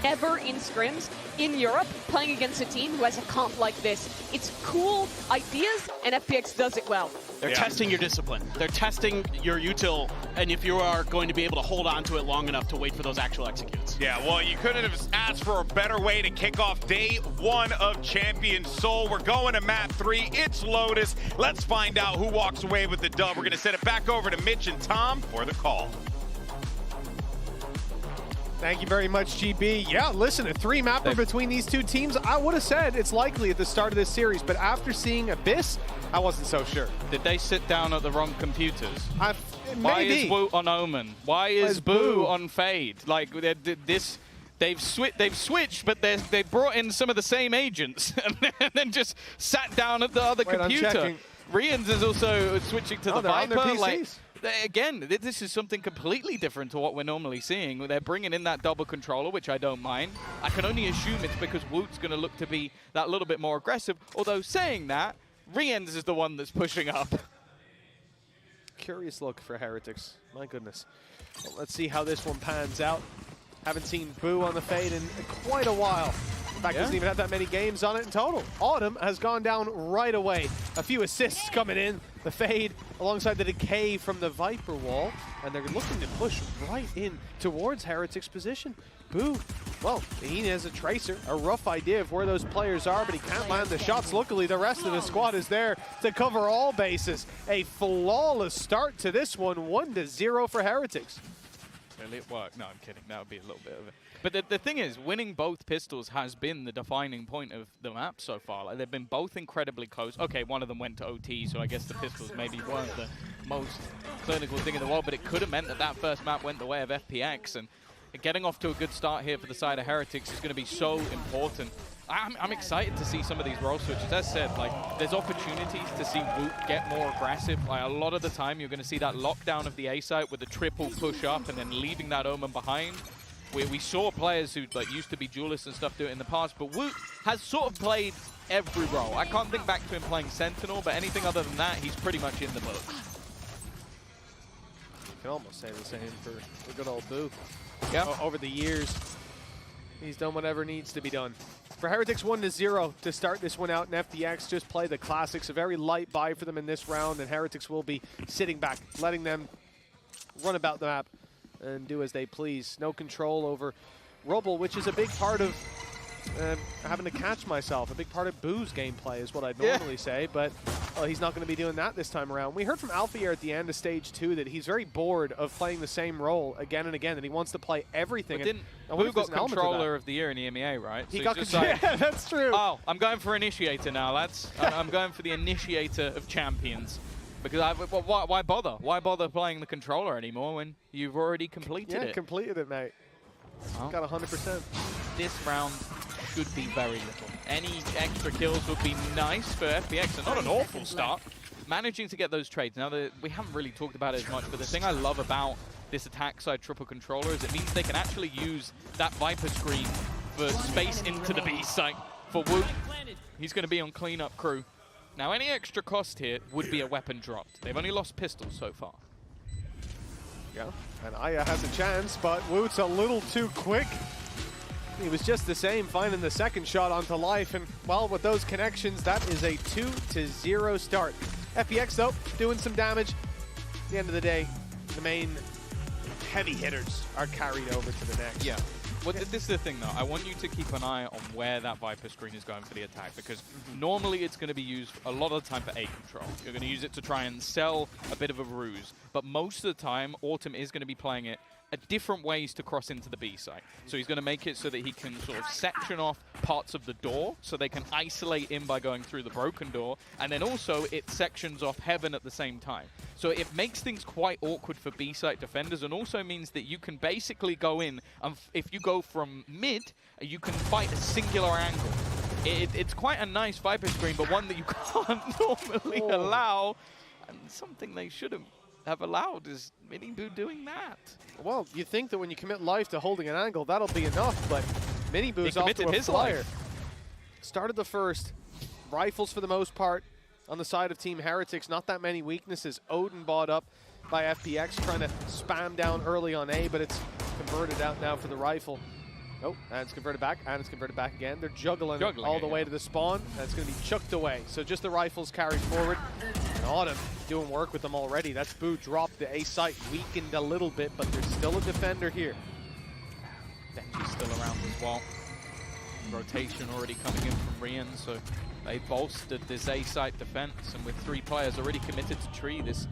ever in scrims in Europe playing against a team who has a comp like this. It's cool ideas, and FPX does it well. They're testing your discipline. They're testing your util, and if you are going to be able to hold on to it long enough to wait for those actual executes. Yeah, well, you couldn't have asked for a better way to kick off day one of Champions Seoul. We're going to map 3. It's Lotus. Let's find out who walks away with the dub. We're going to send it back over to Mitch and Tom for the call. Thank you very much, GB. Yeah, listen, a 3-mapper between these two teams, I would have said it's likely at the start of this series, but after seeing Abyss, I wasn't so sure. Did they sit down at the wrong computers? Why Maybe. is Woot on Omen? Why is Boo on Fade? Like, they've switched, but they brought in some of the same agents and then just sat down at the other computer. Rians is also switching to the Viper. Like, again, this is something completely different to what we're normally seeing. They're bringing in that double controller, which I don't mind. I can only assume it's because Woot's going to look to be that little bit more aggressive. Although saying that, Rians is the one that's pushing up. Curious look for Heretics. My goodness. Well, let's see how this one pans out. Haven't seen Boo on the Fade in quite a while. In fact, doesn't even have that many games on it in total. Autumn has gone down right away. A few assists coming in. The Fade alongside the decay from the Viper wall. And they're looking to push right in towards Heretics' position. Boo, well, he has a tracer, a rough idea of where those players are, but he can't land the shots. Luckily, the rest of the squad is there to cover all bases. A flawless start to this one, 1-0 for Heretics. Will it work? No, I'm kidding. That would be a little bit of it. But the thing is, winning both pistols has been the defining point of the map so far. Like, they've been both incredibly close. Okay, one of them went to OT, so I guess the pistols maybe weren't the most clinical thing in the world, but it could have meant that that first map went the way of FPX. And getting off to a good start here for the side of Heretics is going to be so important. I'm excited to see some of these role switches. As said, like, there's opportunities to see Woot get more aggressive. Like, a lot of the time, you're going to see that lockdown of the A site with a triple push up and then leaving that Omen behind. We saw players who used to be duelists and stuff do it in the past, but Woot has sort of played every role. I can't think back to him playing Sentinel, but anything other than that, he's pretty much in the books. You can almost say the same for the good old Boo. Yeah. Over the years, he's done whatever needs to be done. For Heretics, 1-0 to start this one out, and FPX just play the classics. A very light buy for them in this round, and Heretics will be sitting back, letting them run about the map and do as they please. No control over Rubble, which is a big part of having to catch myself. A big part of Boo's gameplay is what I'd normally say, but well, he's not going to be doing that this time around. We heard from Alfier at the end of Stage 2 that he's very bored of playing the same role again and again, and he wants to play everything. But didn't Boo got Controller of the Year in EMEA, right? He so got just like, yeah, that's true. Oh, I'm going for Initiator now, lads. I'm going for the Initiator of Champions. Because why bother? Why bother playing the controller anymore when you've already completed it? Yeah, completed it, mate. Oh. Got 100%. This round should be very little. Any extra kills would be nice for FPX, and not an awful start. Managing to get those trades. Now, we haven't really talked about it as much, but the thing I love about this attack side triple controller is it means they can actually use that Viper screen for space into the B site. For Woot, he's going to be on cleanup crew. Now, any extra cost here would be a weapon dropped. They've only lost pistols so far. Yeah, and Aya has a chance, but Woot's a little too quick. He was just the same, finding the second shot onto life, and well, with those connections, that is a 2-0 start. FPX, though, doing some damage. At the end of the day, the main heavy hitters are carried over to the next. Yeah. Well, this is the thing, though. I want you to keep an eye on where that Viper screen is going for the attack, because normally it's going to be used a lot of the time for A control. You're going to use it to try and sell a bit of a ruse, but most of the time, Autumn is going to be playing it at different ways to cross into the B site. So he's going to make it so that he can sort of section off parts of the door so they can isolate in by going through the broken door, and then also it sections off heaven at the same time. So it makes things quite awkward for B site defenders, and also means that you can basically go in, and if you go from mid, you can fight a singular angle. It's quite a nice Viper screen, but one that you can't normally allow, and something they shouldn't have allowed is Miniboo doing that. Well, you think that when you commit life to holding an angle, that'll be enough, but Miniboo's off to a flyer. Started the first. Rifles for the most part on the side of Team Heretics. Not that many weaknesses. Odin bought up by FPX, trying to spam down early on A, but it's converted out now for the rifle. Oh, and it's converted back, and it's converted back again. They're juggling all the it, way to the spawn, and it's going to be chucked away. So just the rifles carried forward. And Autumn doing work with them already. That's Boo dropped the A site, weakened a little bit, but there's still a defender here. Benji's still around as well. Rotation already coming in from Rian, so they bolstered this A site defense, and with 3 players already committed to tree, this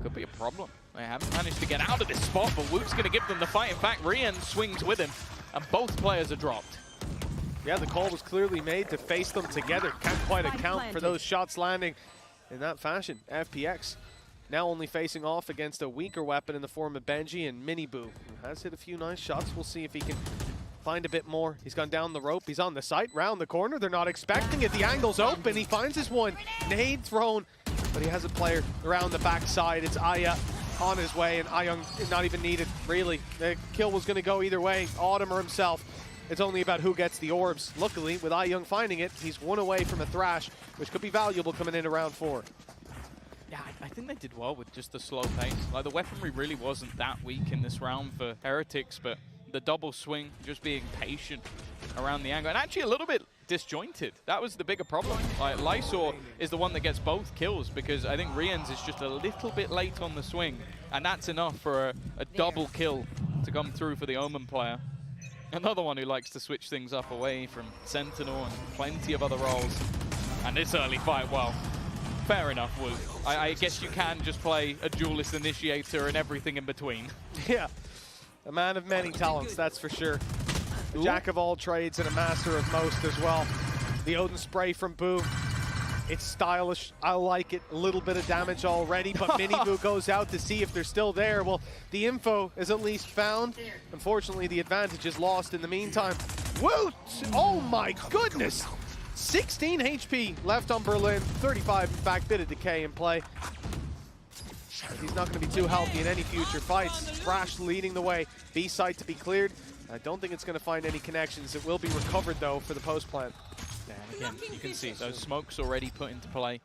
could be a problem. They haven't managed to get out of this spot, but Woot's going to give them the fight. In fact, Rian swings with him, and both players are dropped. Yeah, the call was clearly made to face them together. Can't quite account for those shots landing in that fashion. FPX now only facing off against a weaker weapon in the form of Benji, and Mini Boo has hit a few nice shots. We'll see if he can find a bit more. He's gone down the rope. He's on the site, round the corner. They're not expecting it. The angle's open. He finds his one. Nade thrown, but he has a player around the backside. It's Aya on his way, and Ayung is not even needed, really. The kill was going to go either way, Autumn or himself. It's only about who gets the orbs. Luckily, with Ayung finding it, he's 1 away from a thrash, which could be valuable coming into round 4. Yeah, I think they did well with just the slow pace. Like, the weaponry really wasn't that weak in this round for Heretics, but the double swing, just being patient around the angle, and actually a little bit disjointed. That was the bigger problem. Like, Lysor is the one that gets both kills, because I think Rian's is just a little bit late on the swing, and that's enough for a double kill to come through for the Omen player. Another one who likes to switch things up away from Sentinel and plenty of other roles. And this early fight, well, fair enough, Woot. I guess you can just play a duelist initiator and everything in between. Yeah, a man of many talents, that's for sure. A jack of all trades and a master of most as well. The Odin spray from Boo. It's stylish. I like it. A little bit of damage already, but Mini Boo goes out to see if they're still there. Well, the info is at least found. Unfortunately, the advantage is lost in the meantime. Woot! Oh my goodness! 16 HP left on Berlin. 35, in fact, bit of decay in play. He's not going to be too healthy in any future fights. Thrash leading the way. B site to be cleared. I don't think it's going to find any connections. It will be recovered, though, for the post plant. Yeah, again, you can see those smokes already put into play.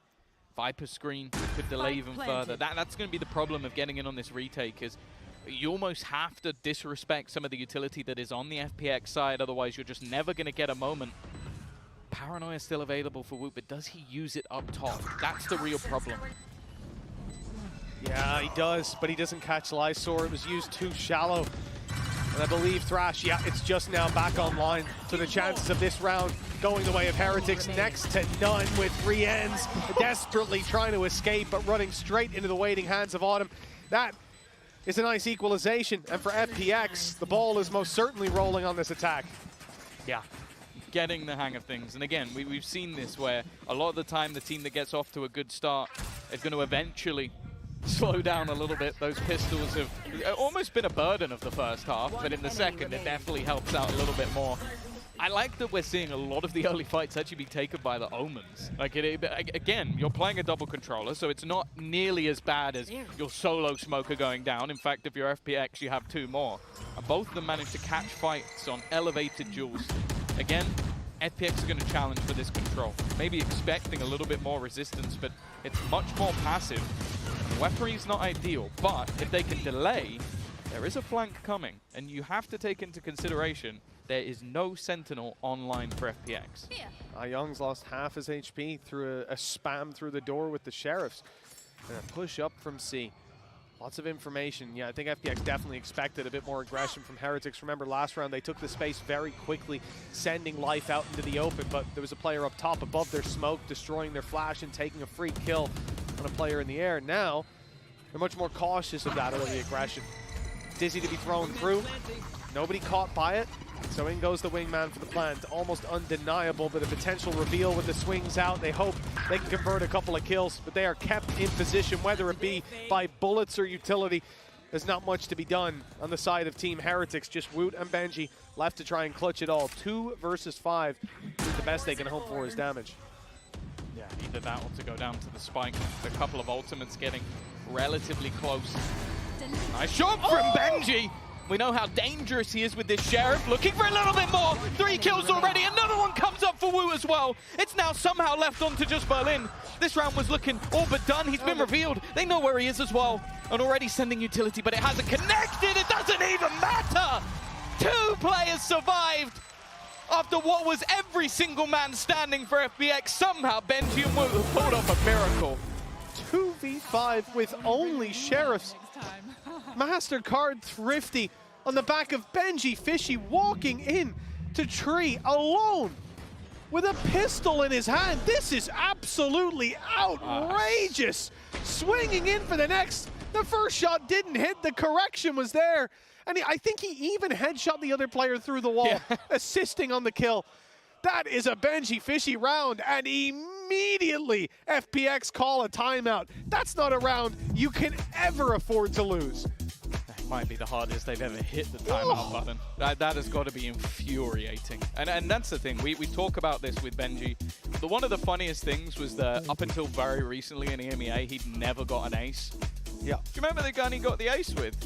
Viper screen could delay even further. That's going to be the problem of getting in on this retake, is you almost have to disrespect some of the utility that is on the FPX side, otherwise you're just never going to get a moment. Paranoia is still available for Woot, but does he use it up top? That's the real problem. Yeah, he does, but he doesn't catch Lysor. It was used too shallow. And I believe Thrash, yeah, it's just now back online. So the chances of this round going the way of Heretics next to none, with Rien's desperately trying to escape, but running straight into the waiting hands of Autumn. That is a nice equalization. And for FPX, the ball is most certainly rolling on this attack. Yeah, getting the hang of things. And again, we've seen this where a lot of the time the team that gets off to a good start is going to eventually slow down a little bit. Those pistols have almost been a burden of the first half, but in the second it definitely helps out a little bit more. I like that we're seeing a lot of the early fights actually be taken by the Omens. Like, again, you're playing a double controller, so it's not nearly as bad as your solo smoker going down. In fact, if you're FPX, you have 2 more. And both of them managed to catch fights on elevated duels. Again, FPX are going to challenge for this control. Maybe expecting a little bit more resistance, but it's much more passive. The weaponry is not ideal, but if they can delay, there is a flank coming. And you have to take into consideration there is no Sentinel online for FPX. Young's lost half his HP through a spam through the door with the Sheriffs. And a push up from C. Lots of information. Yeah, I think FPX definitely expected a bit more aggression from Heretics. Remember, last round they took the space very quickly, sending life out into the open, but there was a player up top above their smoke, destroying their flash and taking a free kill on a player in the air. Now, they're much more cautious of that early aggression. Dizzy to be thrown through. Nobody caught by it. So in goes the wingman for the plant. Almost undeniable, but a potential reveal with the swings out. They hope they can convert a couple of kills, but they are kept in position, whether it be by bullets or utility. There's not much to be done on the side of Team Heretics. Just Woot and Benji left to try and clutch it all. 2 versus 5. The best they can hope for is damage. Yeah, either that or to go down to the spike. A couple of ultimates getting relatively close. Nice shot from Benji. We know how dangerous he is with this Sheriff. Looking for a little bit more. 3 kills already. Another one comes up for Woot as well. It's now somehow left on to just Berlin. This round was looking all but done. He's been revealed. They know where he is as well. And already sending utility, but it hasn't connected. It doesn't even matter. 2 players survived after what was every single man standing for FPX. Somehow Benji and Woot have pulled off a miracle. 2v5 with only Sheriffs. MasterCard Thrifty on the back of Benji Fishy walking in to Tree alone with a pistol in his hand. This is absolutely outrageous. Swinging in for the next. The first shot didn't hit. The correction was there. And I think he even headshot the other player through the wall, assisting on the kill. That is a Benji Fishy round, and immediately FPX call a timeout. That's not a round you can ever afford to lose. That might be the hardest they've ever hit the timeout button. That has got to be infuriating. And that's the thing, we talk about this with Benji. One of the funniest things was that up until very recently in EMEA, he'd never got an ace. Yeah. Do you remember the gun he got the ace with?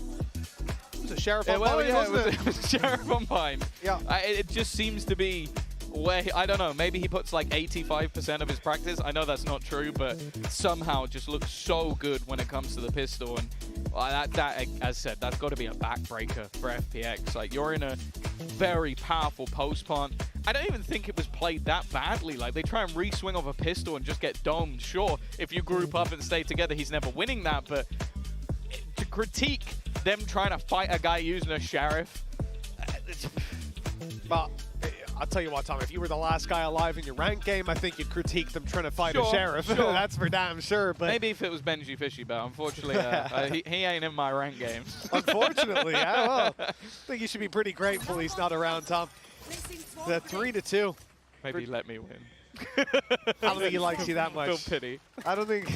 It was a Sheriff on Pine, wasn't it? It was a Sheriff on Pine. Yeah. It just seems to be where, I don't know, maybe he puts like 85% of his practice. I know that's not true, but somehow it just looks so good when it comes to the pistol. And that as said, that's got to be a backbreaker for FPX. Like, you're in a very powerful post plant. I don't even think it was played that badly. Like, they try and re-swing off a pistol and just get domed. Sure, if you group up and stay together, he's never winning that, but to critique them trying to fight a guy using a Sheriff. But I'll tell you what, Tom, if you were the last guy alive in your rank game, I think you'd critique them trying to fight a Sheriff. Sure. That's for damn sure. But maybe if it was Benji Fishy, but unfortunately, he ain't in my rank games. Unfortunately, yeah, well, I think you should be pretty grateful he's not around, Tom. The 3-2. Maybe let me win. I don't think he likes you that much. Feel pity. I don't think.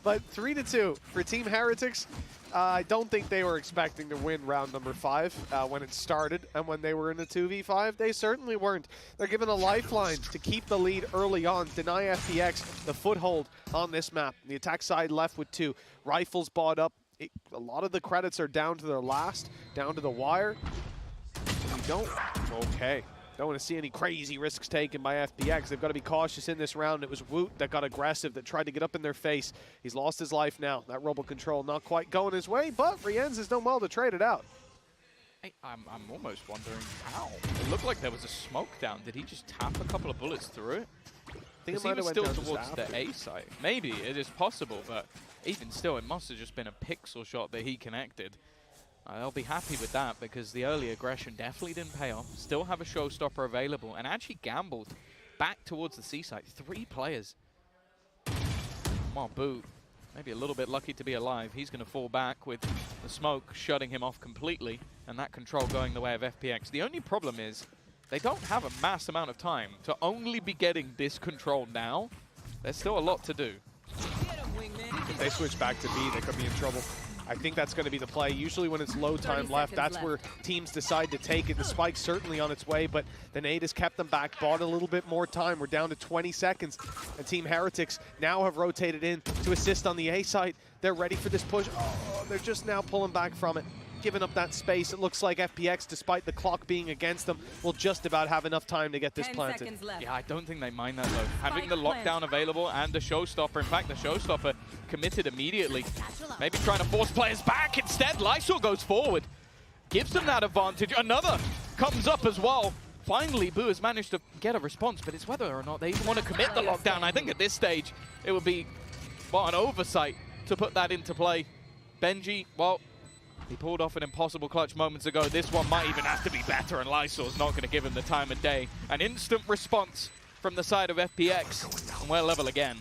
But 3-2 for Team Heretics. I don't think they were expecting to win round number 5 when it started, and when they were in the 2v5, they certainly weren't. They're given a lifeline to keep the lead early on, deny FPX the foothold on this map. The attack side left with 2. Rifles bought up. A lot of the credits are down to their last, down to the wire. We don't. Okay. Don't want to see any crazy risks taken by FPX. They've got to be cautious in this round. It was Woot that got aggressive, that tried to get up in their face. He's lost his life now. That Robo control not quite going his way, but Rienz has done well to trade it out. I'm almost wondering how. It looked like there was a smoke down. Did he just tap a couple of bullets through it? I think it He might was have still went down towards just the A site. Maybe, it is possible, but even still, it must have just been a pixel shot that he connected. I'll be happy with that because the early aggression definitely didn't pay off. Still have a showstopper available and actually gambled back towards the C site. 3 players. Come on, Boot. Maybe a little bit lucky to be alive. He's going to fall back with the smoke shutting him off completely and that control going the way of FPX. The only problem is they don't have a mass amount of time to only be getting this control now. There's still a lot to do. If they switch back to B, they could be in trouble. I think that's going to be the play. Usually when it's low time left, that's where teams decide to take it. The spike's certainly on its way, but the nade has kept them back, bought a little bit more time. We're down to 20 seconds, and Team Heretics now have rotated in to assist on the A site. They're ready for this push. Oh, they're just now pulling back from it, giving up that space. It looks like FPX, despite the clock being against them, will just about have enough time to get this planted. Yeah, I don't think they mind that though. Having the lockdown available and the showstopper. In fact, the showstopper committed immediately. Maybe trying to force players back. Instead, Lysol goes forward. Gives them that advantage. Another comes up as well. Finally, Boo has managed to get a response, but it's whether or not they even want to commit the lockdown. I think at this stage, it would be, well, an oversight to put that into play. Benji, well, he pulled off an impossible clutch moments ago. This one might even have to be better, and Lysol's not going to give him the time of day. An instant response from the side of FPX, and we're level again.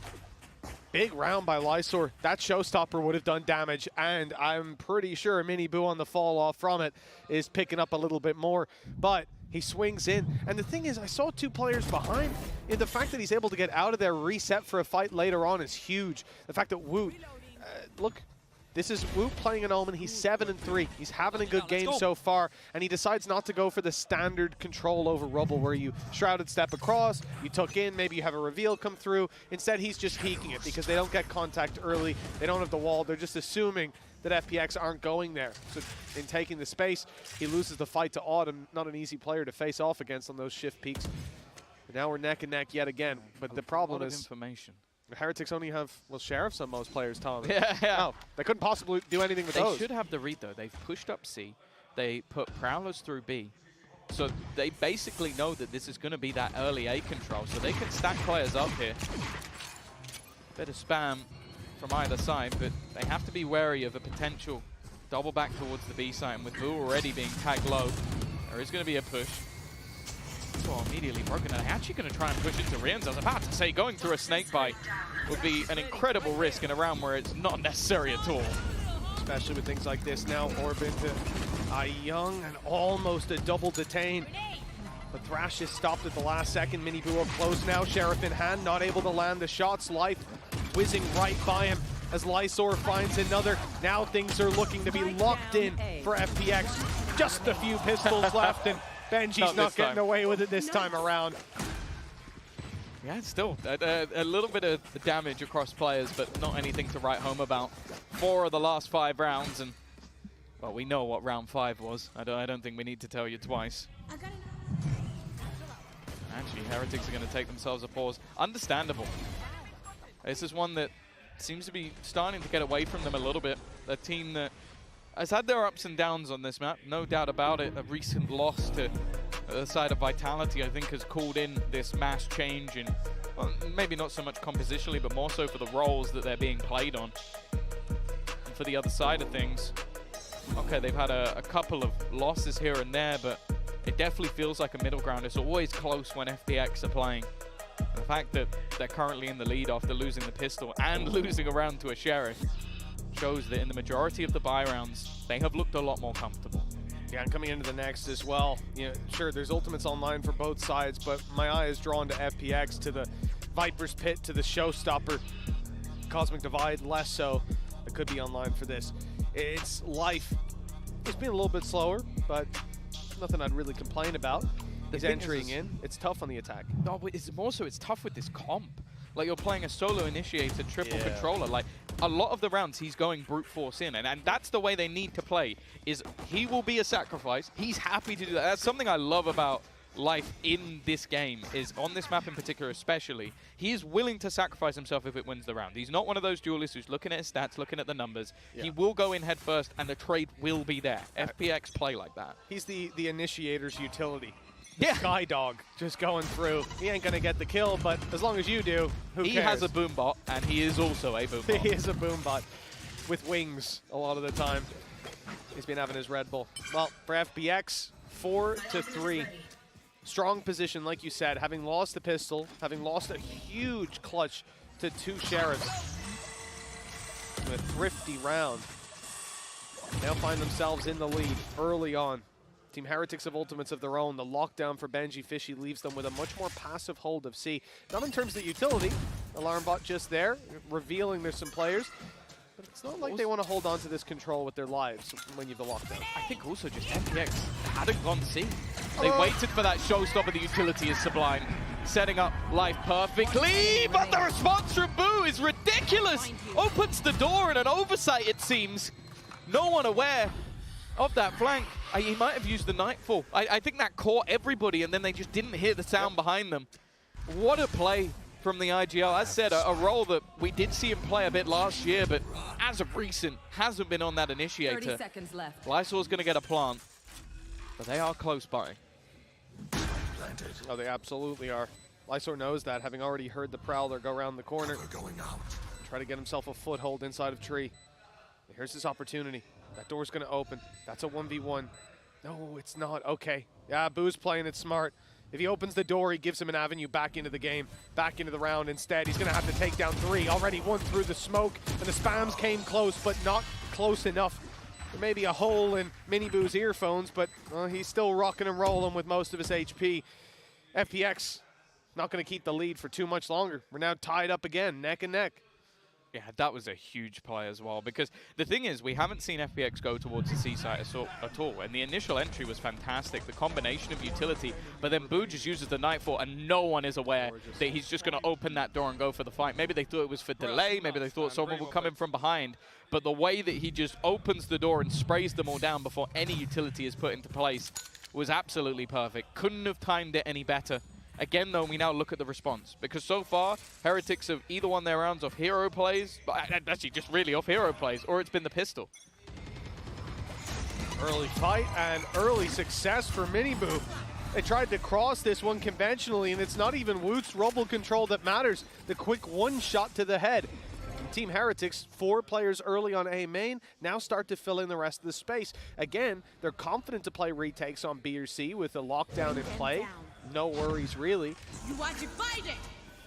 Big round by Lysor. That showstopper would have done damage, and I'm pretty sure Mini Boo on the fall off from it is picking up a little bit more, but he swings in. And the thing is, I saw 2 players behind, and the fact that he's able to get out of there, reset for a fight later on is huge. The fact that Woot, look, this is Woot playing an Omen. He's 7-3. He's having a good game so far, and he decides not to go for the standard control over Rubble where you shrouded step across, you tuck in, maybe you have a reveal come through. Instead, he's just peeking it because they don't get contact early. They don't have the wall. They're just assuming that FPX aren't going there. So in taking the space, he loses the fight to Autumn. Not an easy player to face off against on those shift peaks. But now we're neck and neck yet again. But the problem is information. Heretics only have, well, Sheriffs on most players, Tom. Yeah. No, they couldn't possibly do anything with those. They should have the read, though. They've pushed up C. They put Prowlers through B. So they basically know that this is going to be that early A control, so they can stack players up here. Bit of spam from either side, but they have to be wary of a potential double back towards the B side. And with Boo already being tagged low, there is going to be a push. Well, immediately broken, and actually going to try and push into Rians. I was about to say, going through a snake bite would be an incredible risk in a round where it's not necessary at all. Especially with things like this now. Orb into Young and almost a double detain. But Thrash is stopped at the last second. Mini Boo up close now. Sheriff in hand, not able to land the shots. Life whizzing right by him as Lysor finds another. Now things are looking to be locked in for FPX. Just a few pistols left, and Benji's not getting away with it this time around. Yeah, still a little bit of damage across players, but not anything to write home about. 4 of the last 5 rounds, and well, we know what round 5 was. I don't think we need to tell you twice. Actually, Heretics are going to take themselves a pause. Understandable. This is one that seems to be starting to get away from them a little bit. A team that has had their ups and downs on this map, no doubt about it. A recent loss to the side of Vitality, I think, has called in this mass change in, well, maybe not so much compositionally, but more so for the roles that they're being played on. And for the other side of things, okay, they've had a couple of losses here and there, but it definitely feels like a middle ground. It's always close when FPX are playing. And the fact that they're currently in the lead after losing the pistol and losing a round to a Sheriff shows that in the majority of the buy rounds, they have looked a lot more comfortable. Yeah, and coming into the next as well, you know, sure, there's ultimates online for both sides, but my eye is drawn to FPX, to the Viper's Pit, to the Showstopper. Cosmic Divide, less so. It could be online for this. It's Life. It's been a little bit slower, but nothing I'd really complain about. He's entering in. It's tough on the attack. No, but it's more so it's tough with this comp. Like, you're playing a solo initiator triple controller. Like, a lot of the rounds he's going brute force in, and that's the way they need to play, is he will be a sacrifice. He's happy to do that. That's something I love about Life in this game, is on this map in particular especially, he is willing to sacrifice himself if it wins the round. He's not one of those duelists who's looking at his stats, looking at the numbers. Yeah. He will go in head first, and the trade will be there. FPX play like that. He's the initiator's utility. Yeah. Sky Dog just going through. He ain't going to get the kill, but as long as you do, who cares? He has a boom bot, and he is also a boom bot. He is a boom bot with wings a lot of the time. He's been having his Red Bull. Well, for FPX, 4-3. Strong position, like you said, having lost the pistol, having lost a huge clutch to 2 Sheriffs. In a thrifty round. Now find themselves in the lead early on. Team Heretics have ultimates of their own. The lockdown for Benji Fishy leaves them with a much more passive hold of C. Not in terms of utility. Alarm bot just there, revealing there's some players. But it's not like they want to hold on to this control with their lives when you have the lockdown. I think also just FPX hadn't gone C. They waited for that showstopper. The utility is sublime. Setting up Life perfectly, but the response from Boo is ridiculous. Opens the door in an oversight, it seems. No one aware of that flank. He might have used the Nightfall. I think that caught everybody, and then they just didn't hear the sound behind them. What a play from the IGL. As said, a role that we did see him play a bit last year, but as of recent, hasn't been on that initiator. 30 seconds left. Lysor's going to get a plant, but they are close by. Oh, they absolutely are. Lysor knows that, having already heard the Prowler go around the corner. Try to get himself a foothold inside of Tree. Here's his opportunity. That door's going to open. That's a 1v1. No, it's not. Okay. Yeah, Boo's playing it smart. If he opens the door, he gives him an avenue back into the game, back into the round. Instead, he's going to have to take down 3. Already 1 through the smoke, and the spams came close, but not close enough. There may be a hole in Mini Boo's earphones, but he's still rocking and rolling with most of his HP. FPX not going to keep the lead for too much longer. We're now tied up again, neck and neck. Yeah, that was a huge play as well, because the thing is, we haven't seen FPX go towards the C site at all, and the initial entry was fantastic, the combination of utility, but then Boo just uses the Nightfall, and no one is aware that he's just going to open that door and go for the fight. Maybe they thought it was for delay, maybe they thought someone would come in from behind, but the way that he just opens the door and sprays them all down before any utility is put into place was absolutely perfect. Couldn't have timed it any better. Again, though, we now look at the response, because so far, Heretics have either won their rounds off hero plays, but actually just really off hero plays, or it's been the pistol. Early fight and early success for Miniboo. They tried to cross this one conventionally, and it's not even Woot's rumble control that matters. The quick one shot to the head. Team Heretics, 4 players early on A main, now start to fill in the rest of the space. Again, they're confident to play retakes on B or C with a lockdown in play. No worries, really. You want to fight it?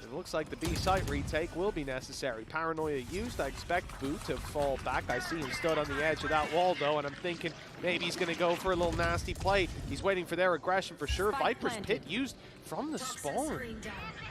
It looks like the B site retake will be necessary. Paranoia used. I expect Boo to fall back. I see him stood on the edge of that wall, though, and I'm thinking maybe he's going to go for a little nasty play. He's waiting for their aggression for sure. Viper's Pit used from the spawn.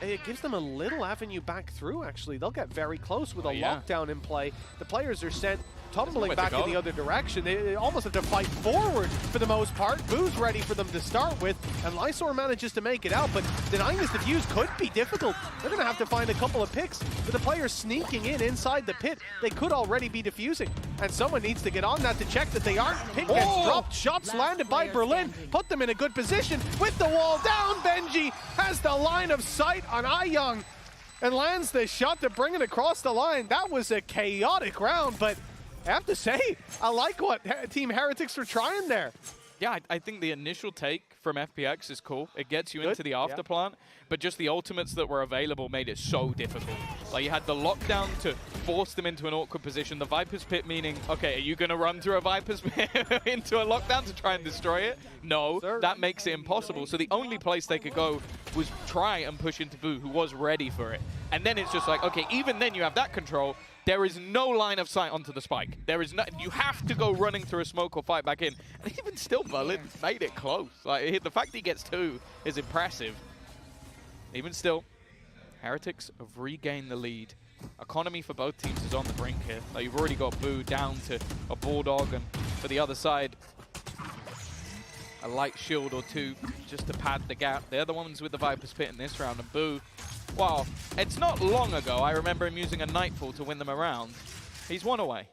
It gives them a little avenue back through, actually. They'll get very close with a lockdown in play. The players are sent tumbling back in the other direction. They almost have to fight forward for the most part. Boo's ready for them to start with, and Lysor manages to make it out, but denying this defuse could be difficult. They're going to have to find a couple of picks. With the players sneaking in inside the pit, they could already be defusing, and someone needs to get on that to check that they aren't. Pit gets dropped, shots landed by Berlin, put them in a good position. With the wall down, Benji has the line of sight on iYoung and lands the shot to bring it across the line. That was a chaotic round, but I have to say, I like what Team Heretics were trying there. Yeah, I think the initial take from FPX is cool. It gets you into the afterplant, but just the ultimates that were available made it so difficult. Like, you had the lockdown to force them into an awkward position. The Viper's Pit meaning, okay, are you going to run through a Viper's Pit into a lockdown to try and destroy it? No, that makes it impossible. So the only place they could go was try and push into Boo, who was ready for it. And then it's just like, okay, even then you have that control. There is no line of sight onto the spike. There is no, you have to go running through a smoke or fight back in. And even still, Berlin made it close. Like, the fact he gets 2 is impressive. Even still, Heretics have regained the lead. Economy for both teams is on the brink here. Like, you've already got Boo down to a Bulldog, and for the other side, a light shield or 2 just to pad the gap. They're the ones with the Viper's Pit in this round, and Boo, well, it's not long ago I remember him using a Nightfall to win them around. He's 1 away.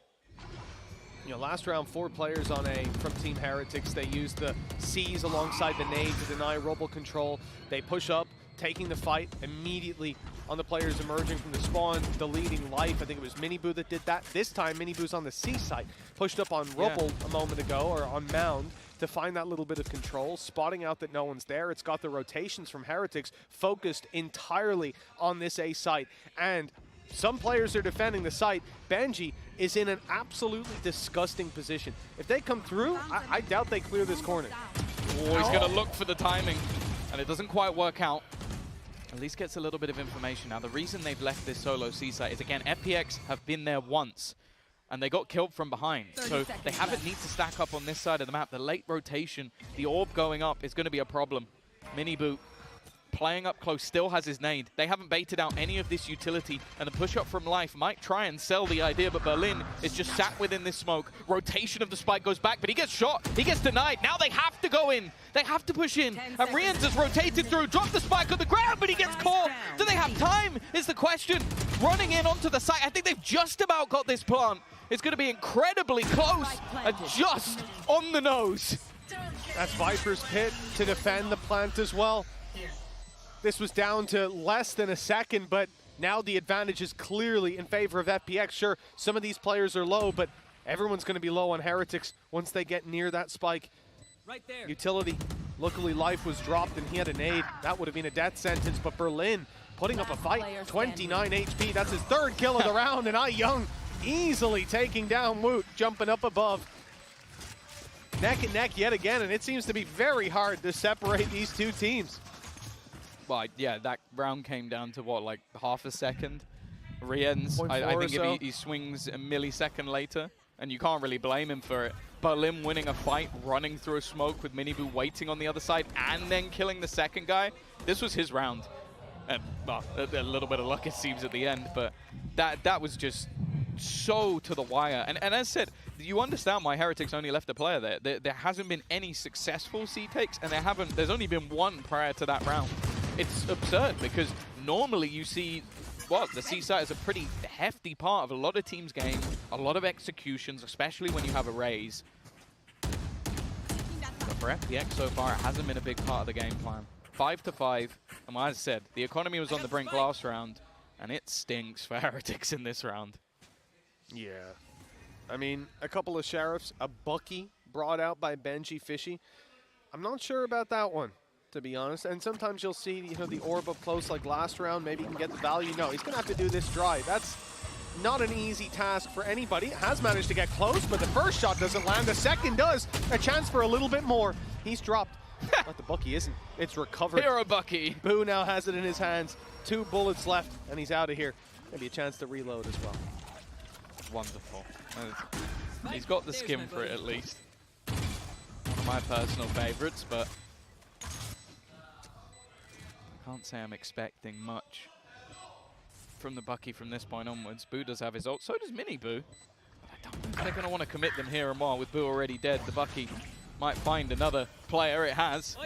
You know, last round 4 players on A from Team Heretics. They used the C's alongside the nade to deny Robo control. They push up, taking the fight immediately on the players emerging from the spawn, deleting life. I think it was Miniboo that did that. This time, Miniboo's on the C site. Pushed up on Rubble a moment ago, or on Mound, to find that little bit of control, spotting out that no one's there. It's got the rotations from Heretics focused entirely on this A site. And some players are defending the site. Benji is in an absolutely disgusting position. If they come through, I doubt they clear this corner. Oh, he's going to look for the timing, and it doesn't quite work out. At least gets a little bit of information. Now, the reason they've left this solo C site is, again, FPX have been there once, and they got killed from behind. So they haven't need to stack up on this side of the map. The late rotation, the orb going up is going to be a problem. Miniboo playing up close, still has his nade. They haven't baited out any of this utility, and the push-up from Life might try and sell the idea, but Berlin is just sat within this smoke. Rotation of the spike goes back, but he gets shot. He gets denied. Now they have to go in. They have to push in. And Rienz has rotated through, dropped the spike on the ground, but he gets caught. Do they have time is the question. Running in onto the site. I think they've just about got this plant. It's going to be incredibly close and just on the nose. That's Viper's Pit to defend the plant as well. This was down to less than a second, but now the advantage is clearly in favor of FPX. Sure, some of these players are low, but everyone's going to be low on Heretics once they get near that spike. Right there. Utility. Luckily, Life was dropped and he had a nade. That would have been a death sentence, but Berlin putting up a fight. 29 HP. That's his 3rd kill of the round, and iYoung easily taking down Woot, jumping up above. Neck and neck yet again, and it seems to be very hard to separate these 2 teams. Well, yeah, that round came down to, what, like half a second? Rienz, I think if he swings a millisecond later, and you can't really blame him for it. Berlin winning a fight, running through a smoke with Miniboo waiting on the other side, and then killing the second guy. This was his round. And, well, a little bit of luck, it seems, at the end, but that was just so to the wire. And as said, you understand why Heretics only left a player there. There hasn't been any successful C takes, and there's only been 1 prior to that round. It's absurd because normally you see, well, the C site is a pretty hefty part of a lot of teams' game, a lot of executions, especially when you have a raise. But for FPX so far, it hasn't been a big part of the game plan. 5-5, and as I said, the economy was on the brink last round, and it stinks for Heretics in this round. Yeah. I mean, a couple of Sheriffs, a Bucky brought out by Benji Fishy. I'm not sure about that one, to be honest. And sometimes you'll see, you know, the orb up close like last round. Maybe he can get the value. No, he's going to have to do this dry. That's not an easy task for anybody. Has managed to get close, but the first shot doesn't land. The second does. A chance for a little bit more. He's dropped. But the Bucky isn't. It's recovered. Hero Bucky. Boo now has it in his hands. 2 bullets left, and he's out of here. Maybe a chance to reload as well. Wonderful. He's got the skin for it, at least. One of my personal favorites, but can't say I'm expecting much from the Bucky from this point onwards. Boo does have his ult, so does Mini Boo. I don't think they're going to want to commit them here and more. With Boo already dead, the Bucky might find another player. It has.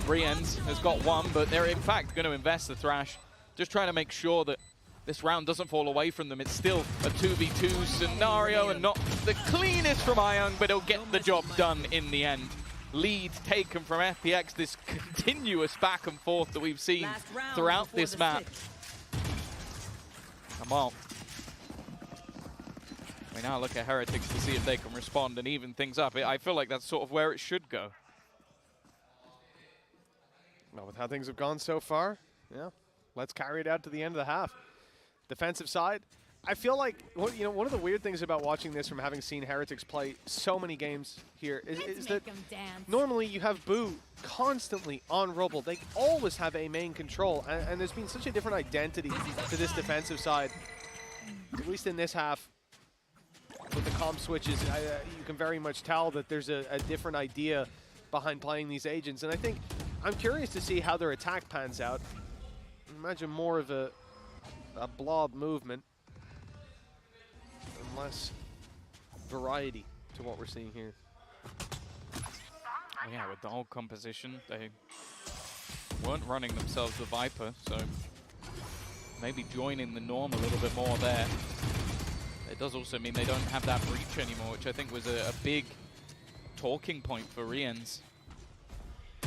Riens has got one, but they're in fact going to invest the Thrash. Just trying to make sure that this round doesn't fall away from them. It's still a 2v2 scenario and not the cleanest from Ayung, but he'll get the job done in the end. Lead taken from FPX, this continuous back and forth that we've seen throughout this map. Come on. We now look at Heretics to see if they can respond and even things up. I feel like that's sort of where it should go. Well, with how things have gone so far, yeah, let's carry it out to the end of the half. Defensive side, I feel like, you know, one of the weird things about watching this from having seen Heretics play so many games here is that normally you have Boo constantly on Rubble. They always have a main control, and there's been such a different identity to this defensive side. At least in this half, with the comp switches, you can very much tell that there's a different idea behind playing these agents. And I think I'm curious to see how their attack pans out. Imagine more of a blob movement and less variety to what we're seeing here. Yeah, with the whole composition, they weren't running themselves the Viper, so maybe joining the norm a little bit more there. It does also mean they don't have that breach anymore, which I think was a big talking point for Riens.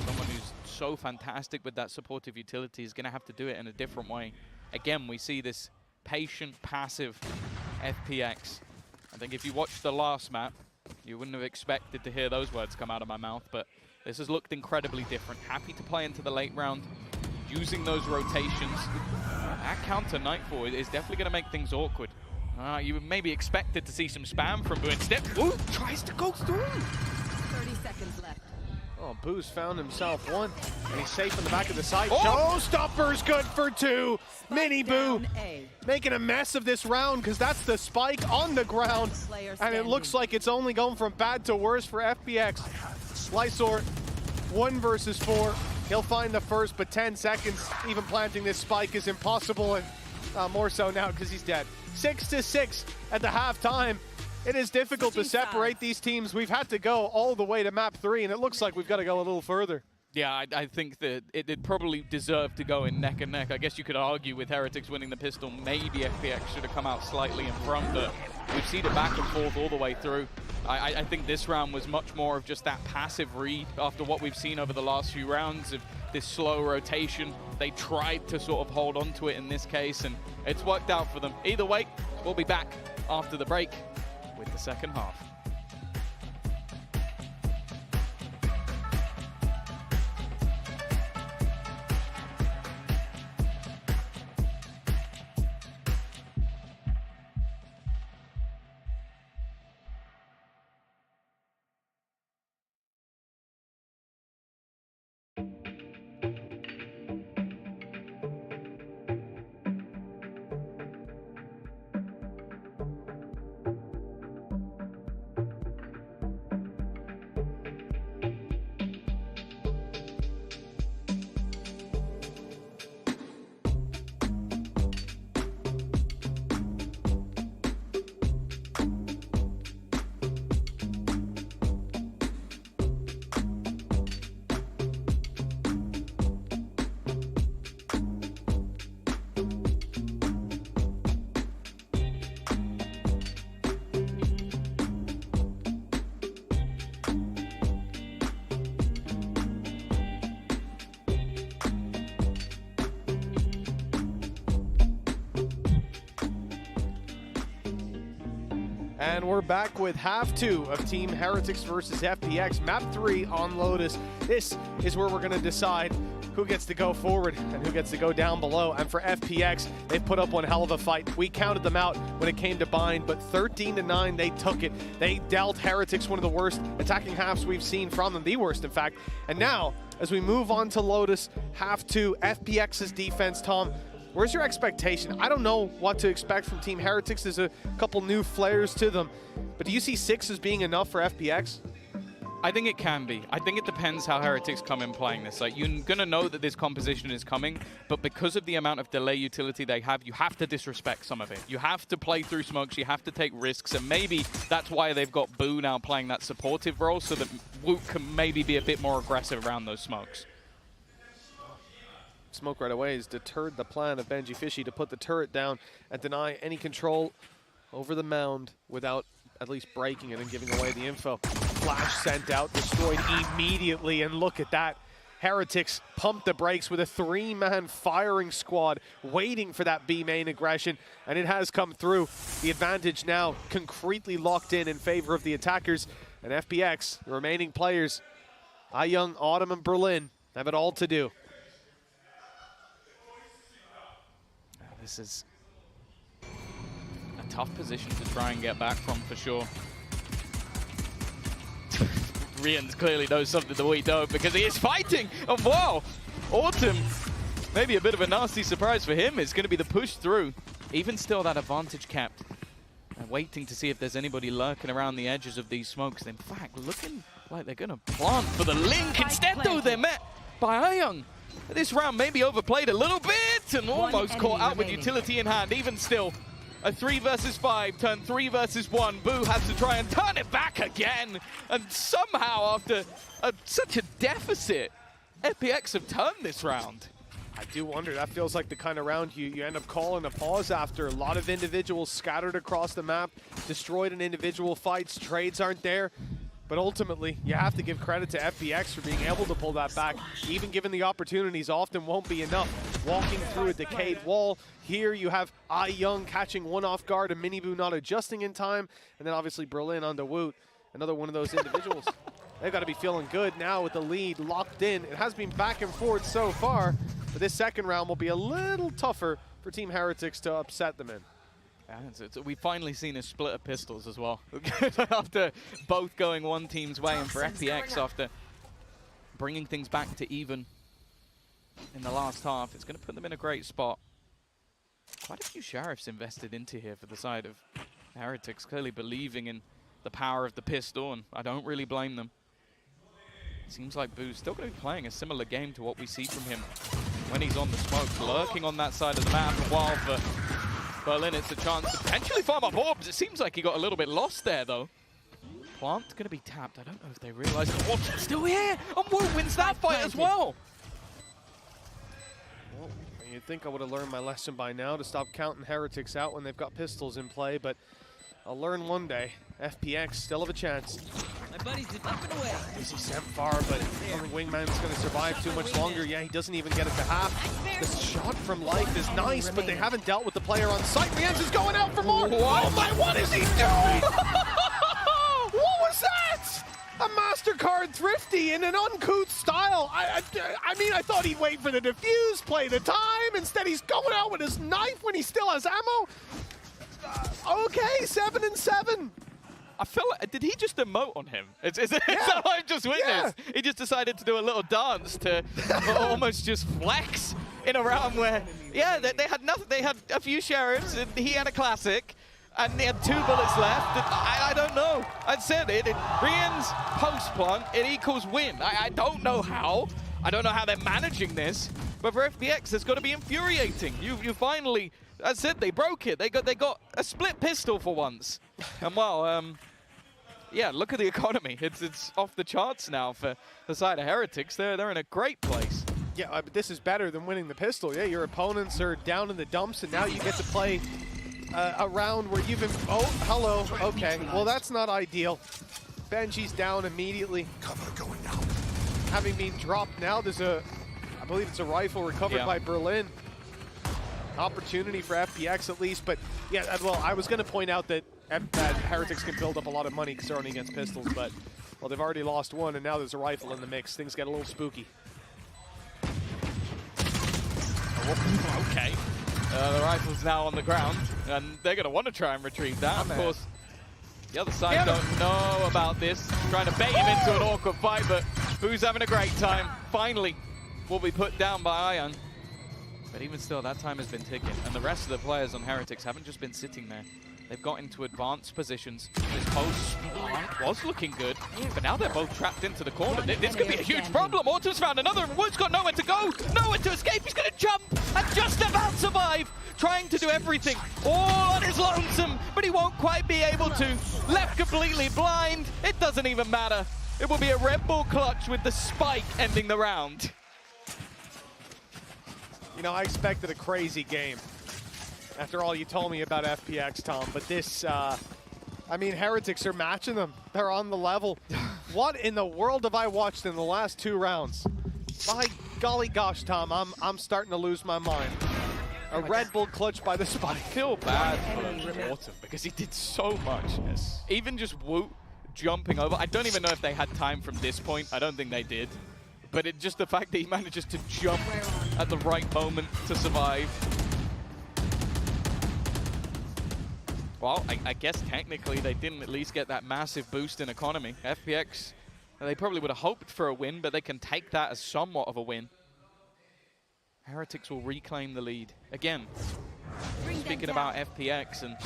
Someone who's so fantastic with that supportive utility is going to have to do it in a different way. Again, we see this patient, passive FPX. I think if you watched the last map, you wouldn't have expected to hear those words come out of my mouth, but this has looked incredibly different. Happy to play into the late round, using those rotations. That counter Nightfall is definitely going to make things awkward. You maybe expected to see some spam from Boo. Instead, Boo tries to go through. 30 seconds left. Oh, Boo's found himself one, and he's safe in the back of the site. Showstopper's good for 2. Mini Boo making a mess of this round because that's the spike on the ground, and it looks like it's only going from bad to worse for FPX. Slicer, 1 versus 4. He'll find the first, but 10 seconds, even planting this spike is impossible, and more so now because he's dead. 6-6 at the halftime. It is difficult to separate these teams. We've had to go all the way to map 3, and it looks like we've got to go a little further. Yeah, I think that it probably deserved to go in neck and neck. I guess you could argue with Heretics winning the pistol, maybe FPX should have come out slightly in front, but we've seen it back and forth all the way through. I think this round was much more of just that passive read after what we've seen over the last few rounds of this slow rotation. They tried to sort of hold on to it in this case, and it's worked out for them. Either way, we'll be back after the break with the second half. And we're back with half 2 of Team Heretics versus FPX, map 3 on Lotus. This is where we're going to decide who gets to go forward and who gets to go down below. And for FPX, they put up one hell of a fight. We counted them out when it came to bind, but 13-9, they took it. They dealt Heretics one of the worst attacking halves we've seen from them, the worst, in fact. And now, as we move on to Lotus, half 2, FPX's defense, Tom, where's your expectation? I don't know what to expect from Team Heretics. There's a couple new flares to them. But do you see 6 as being enough for FPX? I think it can be. I think it depends how Heretics come in playing this. Like, you're going to know that this composition is coming, but because of the amount of delay utility they have, you have to disrespect some of it. You have to play through smokes, you have to take risks, and maybe that's why they've got Boo now playing that supportive role, so that Woot can maybe be a bit more aggressive around those smokes. Smoke right away has deterred the plan of Benji Fishy to put the turret down and deny any control over the mound without at least breaking it and giving away the info. Flash sent out, destroyed immediately, and look at that. Heretics pumped the brakes with a 3-man firing squad waiting for that B main aggression, and it has come through. The advantage now concretely locked in favor of the attackers, and FPX, the remaining players, iYoung, Autumn, and Berlin, have it all to do. This is a tough position to try and get back from, for sure. Rians clearly knows something that we don't, because he is fighting. And wow, Autumn, maybe a bit of a nasty surprise for him. It's going to be the push through. Even still, that advantage kept. And waiting to see if there's anybody lurking around the edges of these smokes. In fact, looking like they're going to plant for the link. Instead, though, they're met by iYoung. This round maybe overplayed a little bit and almost caught out with utility in hand. Even still, a 3 versus 5 turned 3 versus 1. Boo has to try and turn it back again. And somehow, after such a deficit, FPX have turned this round. I do wonder, that feels like the kind of round you end up calling a pause after. A lot of individuals scattered across the map, destroyed in individual fights, trades aren't there. But ultimately, you have to give credit to FPX for being able to pull that back. Even given the opportunities, often won't be enough. Walking through a decayed wall. Here you have iYoung catching one off guard and Miniboo not adjusting in time. And then obviously Berlin onto Woot, another one of those individuals. They've got to be feeling good now with the lead locked in. It has been back and forth so far, but this second round will be a little tougher for Team Heretics to upset them in. Yeah, we've finally seen a split of pistols as well. After both going one team's way, and for FPX, after bringing things back to even in the last half, it's going to put them in a great spot. Quite a few Sheriffs invested into here for the side of Heretics, clearly believing in the power of the pistol, and I don't really blame them. It seems like Boo's still going to be playing a similar game to what we see from him when he's on the smoke, lurking on that side of the map. And while for Berlin, it's a chance to potentially farm up orbs. It seems like he got a little bit lost there, though. Plant's going to be tapped. I don't know if they realize the orbs are still here. And Woot wins that fight as well. Well, you'd think I would have learned my lesson by now to stop counting Heretics out when they've got pistols in play, but I'll learn one day. FPX still have a chance. My buddy's up and away. Easy sent far, but I don't think Wingman's going to survive too much longer. Yeah, he doesn't even get it to half. This shot from Life is nice, but they haven't dealt with the player on site. Rians is going out for more. What? Oh my, what is he doing? What was that? A MasterCard Thrifty in an uncouth style. I mean, I thought he'd wait for the defuse, play the time. Instead, he's going out with his knife when he still has ammo. Okay, 7 and 7. I feel like, did he just emote on him? Is that what I've just witnessed? Yeah. He just decided to do a little dance to almost just flex in a round where, yeah, they had nothing. They had a few Sheriffs, and he had a classic, and they had 2 bullets left. I don't know. I said it. Rian's post-plant, it equals win. I don't know how. I don't know how they're managing this, but for FPX, it's got to be infuriating. You finally, that's it. They broke it. They got a split pistol for once. And well, yeah, look at the economy. It's off the charts now for the side of Heretics. They're in a great place. Yeah, but this is better than winning the pistol. Yeah, your opponents are down in the dumps, and now you get to play a round where you've been. Oh, hello. Okay, well that's not ideal. Benji's down immediately. Cover going down. Having been dropped now, there's I believe it's a rifle recovered by Berlin. Opportunity for FPX at least, but yeah, well, I was going to point out that that Heretics can build up a lot of money because they're only against pistols, but, well, they've already lost one, and now there's a rifle in the mix. Things get a little spooky. Okay. The rifle's now on the ground, and they're going to want to try and retrieve that. Of course, the other side don't know about this. Trying to bait him into an awkward fight, but Boo's having a great time. Finally, will be put down by Ion. But even still, that time has been ticking, and the rest of the players on Heretics haven't just been sitting there. They've got into advanced positions. This post was looking good, but now they're both trapped into the corner. This could be a huge problem. Autumn's found another, and Wood's got nowhere to go, nowhere to escape. He's going to jump and just about survive, trying to do everything all on his lonesome, but he won't quite be able to. Left completely blind. It doesn't even matter. It will be a Red Bull clutch with the spike ending the round. You know, I expected a crazy game after all you told me about FPX, Tom, but this, I mean, Heretics are matching them. They're on the level. What in the world have I watched in the last 2 rounds? My golly gosh, Tom, I'm starting to lose my mind. A Red Bull clutch by the spike. I feel bad for Autumn because he did so much. Yes. Even just Woot jumping over. I don't even know if they had time from this point. I don't think they did. But just the fact that he manages to jump at the right moment to survive. Well, I guess technically they didn't at least get that massive boost in economy. FPX, they probably would have hoped for a win, but they can take that as somewhat of a win. Heretics will reclaim the lead. Again, speaking about FPX and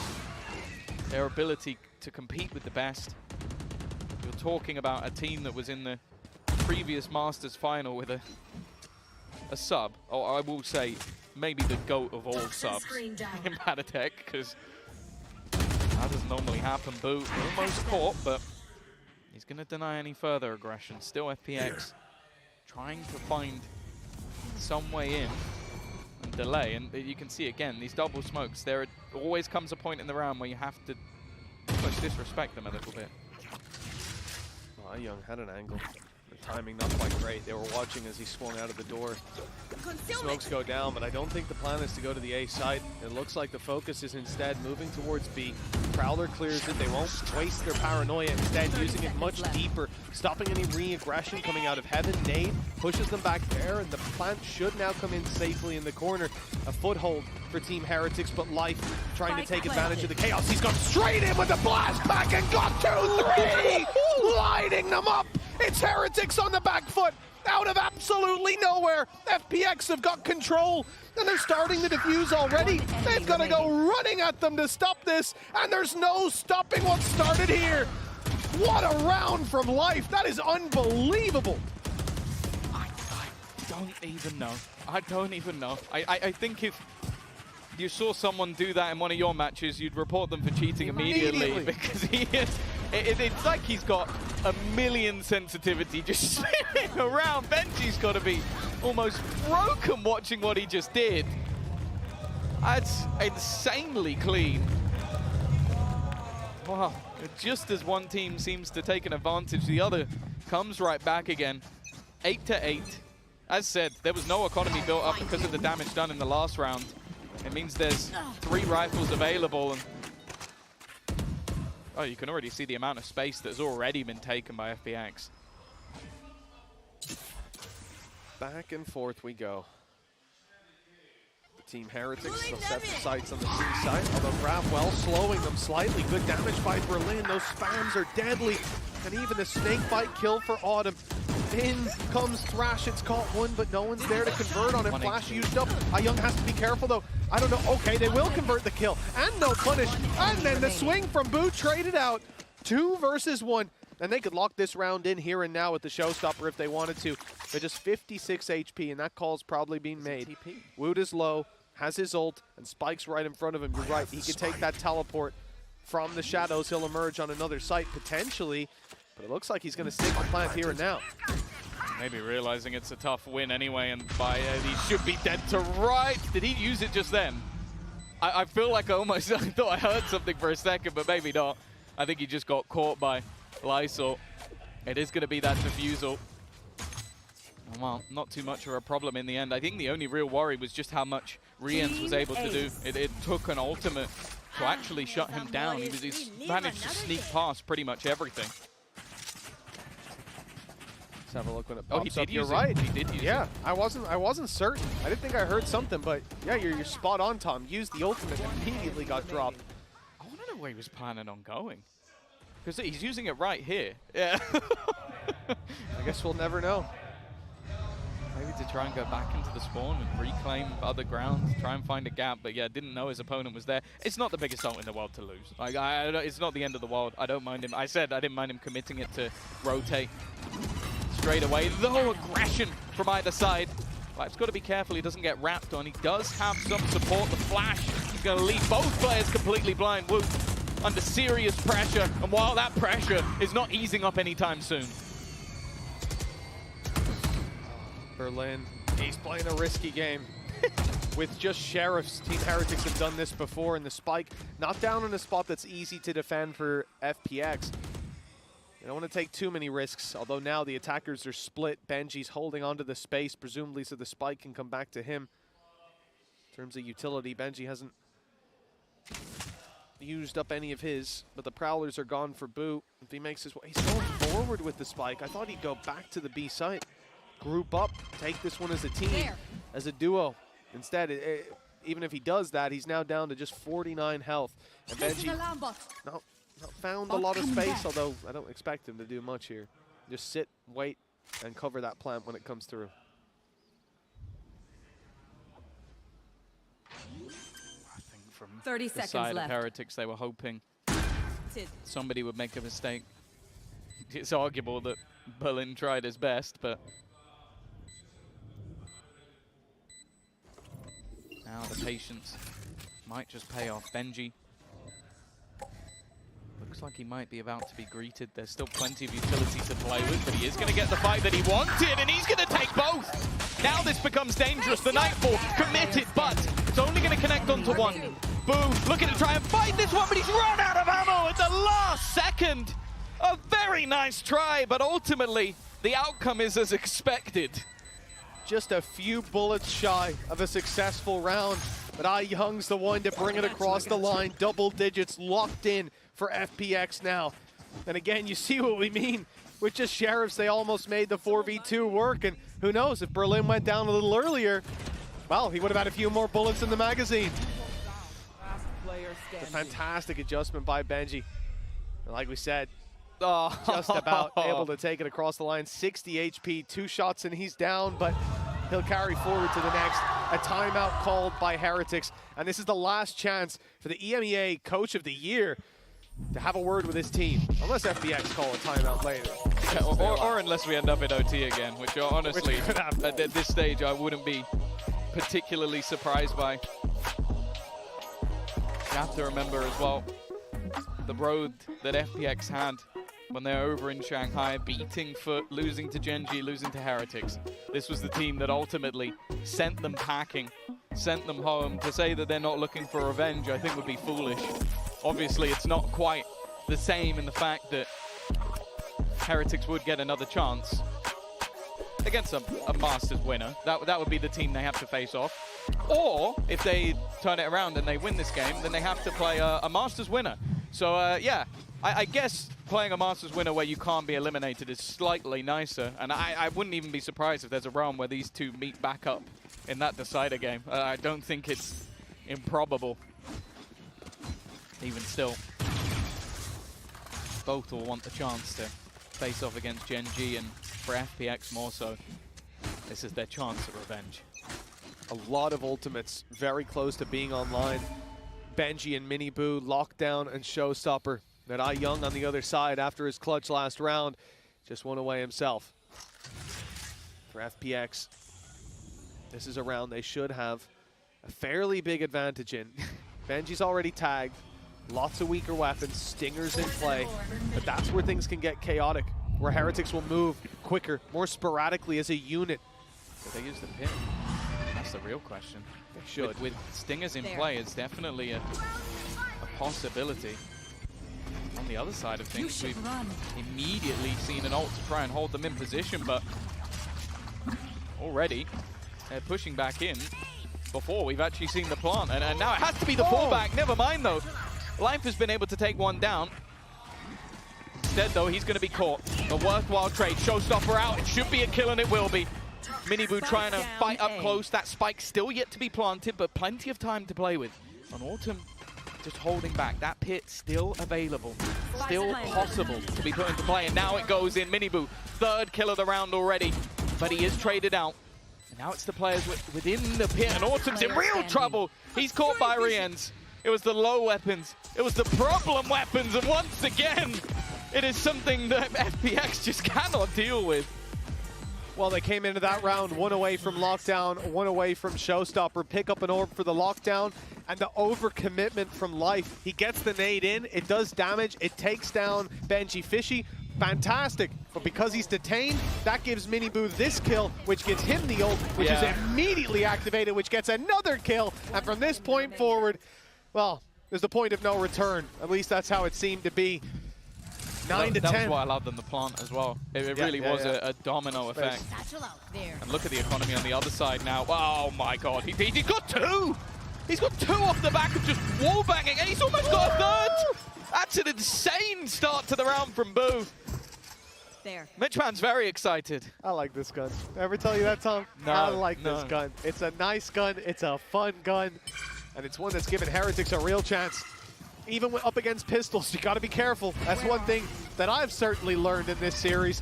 their ability to compete with the best, you're talking about a team that was in the previous Masters final with a sub, or I will say maybe the GOAT of all subs in Battletech, because that doesn't normally happen. Boo almost caught, but he's going to deny any further aggression. Still FPX trying to find some way in and delay. And you can see again, these double smokes, there always comes a point in the round where you have to almost disrespect them a little bit. Oh, Young had an angle. The timing not quite great. They were watching as he swung out of the door. Smokes go down, but I don't think the plan is to go to the A site. It looks like the focus is instead moving towards B. Prowler clears it. They won't waste their paranoia, instead using it much deeper, stopping any re-aggression coming out of heaven. Nade pushes them back there, and the plant should now come in safely in the corner. A foothold for Team Heretics, but Life trying to take advantage of the chaos. He's gone straight in with the blast back and got 2-3, lighting them up. It's Heretics on the back foot, out of absolutely nowhere. FPX have got control, and they're starting to defuse already. They've got to go running at them to stop this, and there's no stopping what started here. What a round from Life. That is unbelievable. I don't even know. I don't even know. I think if you saw someone do that in one of your matches, you'd report them for cheating immediately. Because he is, it's like he's got a million sensitivity just spinning around. Benji's got to be almost broken watching what he just did. That's insanely clean. Wow. Just as one team seems to take an advantage, the other comes right back again. 8-8. As said, there was no economy built up because of the damage done in the last round. It means there's 3 rifles available, and oh, you can already see the amount of space that's already been taken by FPX. Back and forth we go. The Team Heretics will set the sights on the C side, although Rapwell slowing them slightly. Good damage by Berlin. Those spams are deadly. And even the snake bite kill for Autumn. In comes Thrash. It's caught one, but no one's there to convert on it. Flash used up. Young has to be careful, though. I don't know. Okay, they will convert the kill. And no punish. And then the swing from Boo traded out. 2 versus 1. And they could lock this round in here and now with the showstopper if they wanted to. They're just 56 HP, and that call's probably being made. Woot is low, has his ult, and Spike's right in front of him. You're right. He can take that teleport from the shadows. He'll emerge on another site, potentially. But it looks like he's going to stick the plant here and now. Maybe realizing it's a tough win anyway, and by he should be dead to right. Did he use it just then? I feel like I almost thought I heard something for a second, but maybe not. I think he just got caught by Lysol. It is going to be that defusal. Well, not too much of a problem in the end. I think the only real worry was just how much Riens was able to do. It took an ultimate to actually shut him down. He's managed to sneak past pretty much everything. Let's have a look when it Oh, pops he up. did You're use right. it. He did use Yeah, it. I wasn't certain. I didn't think I heard something, but yeah, you're spot on, Tom. Used the ultimate and immediately got dropped. I want to know where he was planning on going. Because he's using it right here. Yeah. I guess we'll never know. Maybe to try and go back into the spawn and reclaim other ground, try and find a gap, but yeah, didn't know his opponent was there. It's not the biggest ult in the world to lose. Like, it's not the end of the world. I don't mind him. I said I didn't mind him committing it to rotate straight away. Though aggression from either side. But it's got to be careful he doesn't get wrapped on. He does have some support. The flash is going to leave both players completely blind. Woo, under serious pressure, and while that pressure is not easing up anytime soon. Berlin, he's playing a risky game. With just Sheriffs, Team Heretics have done this before, and the spike not down in a spot that's easy to defend for FPX. They don't want to take too many risks, although now the attackers are split. Benji's holding onto the space, presumably so the spike can come back to him. In terms of utility, Benji hasn't used up any of his, but the Prowlers are gone for Boo. If he makes his way, he's going forward with the spike. I thought he'd go back to the B site. Group up, take this one as a team, as a duo. Instead, even if he does that, he's now down to just 49 health. And Benji not found a lot of space, although I don't expect him to do much here. Just sit, wait, and cover that plant when it comes through. I think from 30 the seconds side left. of Heretics, they were hoping somebody would make a mistake. It's arguable that Berlin tried his best, but now the patience might just pay off. Benji looks like he might be about to be greeted. There's still plenty of utility to play with, but he is going to get the fight that he wanted, and he's going to take both. Now this becomes dangerous. The Nightfall committed, but it's only going to connect onto one. Boo looking to try and fight this one, but he's run out of ammo at the last second. A very nice try, but ultimately the outcome is as expected. Just a few bullets shy of a successful round, but Young's the one to bring it across the line. Double digits locked in for FPX now. And again, you see what we mean. With just Sheriffs, they almost made the 4v2 work, and who knows, if Berlin went down a little earlier, well, he would have had a few more bullets in the magazine. It's a fantastic adjustment by Benji. And like we said, just about able to take it across the line. 60 HP, 2 shots and he's down, but he'll carry forward to the next. A timeout called by Heretics, and this is the last chance for the EMEA Coach of the Year to have a word with his team, unless FBX call a timeout later. Or unless we end up in OT again, which honestly, at this stage, I wouldn't be particularly surprised by. You have to remember as well, the road that FPX had when they were over in Shanghai, beating Foot, losing to Genji, losing to Heretics. This was the team that ultimately sent them packing, sent them home. To say that they're not looking for revenge, I think would be foolish. Obviously, it's not quite the same in the fact that Heretics would get another chance against a Masters winner. That would be the team they have to face off. Or, if they turn it around and they win this game, then they have to play a Masters winner. So, yeah, I guess playing a Masters winner where you can't be eliminated is slightly nicer. And I wouldn't even be surprised if there's a realm where these two meet back up in that decider game. I don't think it's improbable. Even still, both will want the chance to face off against Genji, and for FPX more so, this is their chance of revenge. A lot of ultimates very close to being online. Benji and Mini Boo, Lockdown and Showstopper. That Young on the other side after his clutch last round just won away himself. For FPX, this is a round they should have a fairly big advantage in. Benji's already tagged. Lots of weaker weapons, stingers in play, but that's where things can get chaotic, where Heretics will move quicker, more sporadically as a unit. Did they use the pin? That's the real question. They should. With stingers in play, it's definitely a possibility. On the other side of things, we've immediately seen an ult to try and hold them in position, but already. They're pushing back in before we've actually seen the plant. And now it has to be the fallback. Never mind, though. Life has been able to take one down. Instead, though, he's going to be caught. The worthwhile trade. Showstopper out. It should be a kill, and it will be. Minibu trying to fight up close. That spike still yet to be planted, but plenty of time to play with. And Autumn just holding back. That pit still available. Still possible to be put into play. And now it goes in. Minibu, third kill of the round already. But he is traded out. And now it's the players within the pit. And Autumn's in real trouble. He's caught by Riens. It was the low weapons. It was the problem weapons. And once again, it is something that FPX just cannot deal with. Well, they came into that round one away from lockdown, one away from showstopper. Pick up an orb for the lockdown, and the overcommitment from Life. He gets the nade in, it does damage, it takes down Benji Fishy. Fantastic, but because he's detained, that gives Minibu this kill, which gets him the ult, which is immediately activated, which gets another kill. And from this point forward, well, there's the point of no return. At least that's how it seemed to be. 9 to 10. That's why I love them, the plant as well. It really was a domino effect. And look at the economy on the other side now. Oh my god, he got two! He's got two off the back of just wall banging, and he's almost got a third! That's an insane start to the round from Boo. Mitchman's very excited. I like this gun. Ever tell you that, Tom? No, I like this gun. It's a nice gun, it's a fun gun, and it's one that's given Heretics a real chance. Even up against pistols, you gotta be careful. That's one thing that I've certainly learned in this series.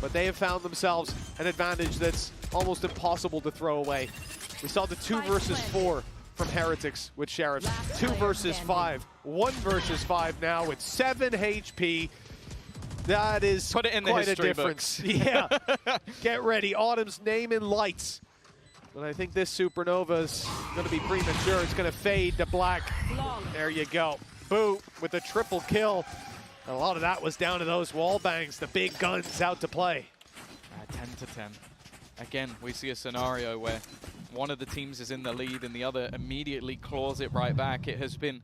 But they have found themselves an advantage that's almost impossible to throw away. We saw the 2 versus 4 from Heretics with Sheriffs. 2 versus 5. 1 versus 5 now with 7 HP. That is Put it in quite the a difference. Yeah. Get ready. Autumn's name in lights. But I think this supernova is going to be premature. It's going to fade to black. There you go. Boo with a triple kill. And a lot of that was down to those wall bangs. The big guns out to play. 10 to 10. Again, we see a scenario where one of the teams is in the lead and the other immediately claws it right back. It has been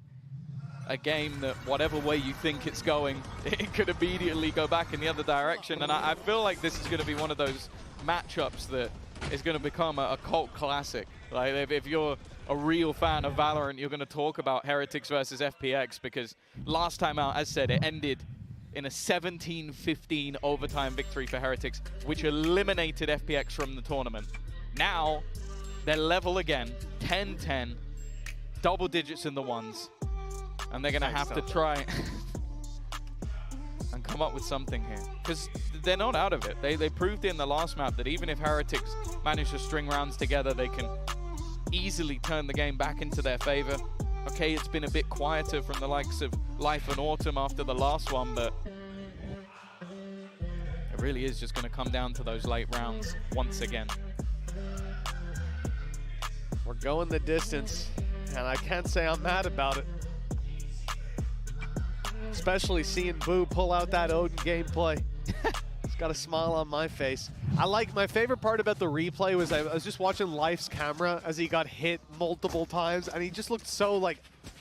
a game that whatever way you think it's going, it could immediately go back in the other direction. And I feel like this is going to be one of those matchups that is going to become a cult classic. Like if you're a real fan of Valorant, you're going to talk about Heretics versus FPX, because last time out, as said, it ended in a 17-15 overtime victory for Heretics, which eliminated FPX from the tournament. Now, they're level again, 10-10, double digits in the ones, and they're going to have to try and come up with something here, because they're not out of it. They proved in the last map that even if Heretics manage to string rounds together, they can easily turn the game back into their favor. Okay, it's been a bit quieter from the likes of Life and Autumn after the last one, but it really is just going to come down to those late rounds once again. We're going the distance, and I can't say I'm mad about it. Especially seeing Boo pull out that Odin gameplay. It's got a smile on my face. My favorite part about the replay was I was just watching Life's camera as he got hit multiple times, and he just looked so like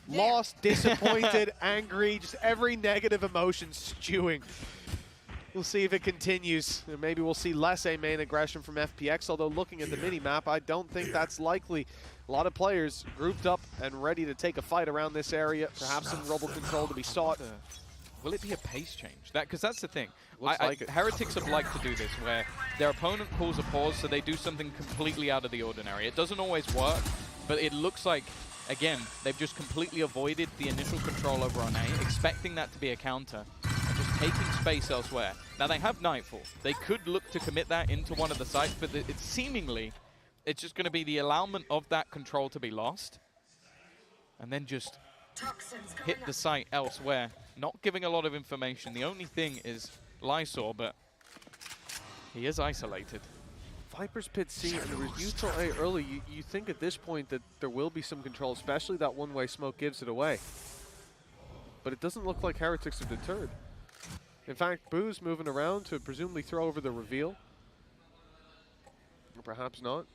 lost, disappointed, angry, just every negative emotion stewing. We'll see if it continues. And maybe we'll see less A-main aggression from FPX, although looking at the mini-map, I don't think that's likely. A lot of players grouped up and ready to take a fight around this area, perhaps some rubble control to be sought. Will it be a pace change? Because that's the thing. Heretics have liked to do this, where their opponent pulls a pause, so they do something completely out of the ordinary. It doesn't always work, but it looks like, again, they've just completely avoided the initial control over on A, expecting that to be a counter, and just taking space elsewhere. Now, they have Nightfall. They could look to commit that into one of the sites, but it's seemingly, it's just going to be the allowment of that control to be lost, and then just hit the site elsewhere. Not giving a lot of information. The only thing is Lysor, but he is isolated. Viper's Pit C, and there was neutral A early. You think at this point that there will be some control, especially that one-way smoke gives it away. But it doesn't look like Heretics are deterred. In fact, Boo's moving around to presumably throw over the reveal. Or perhaps not.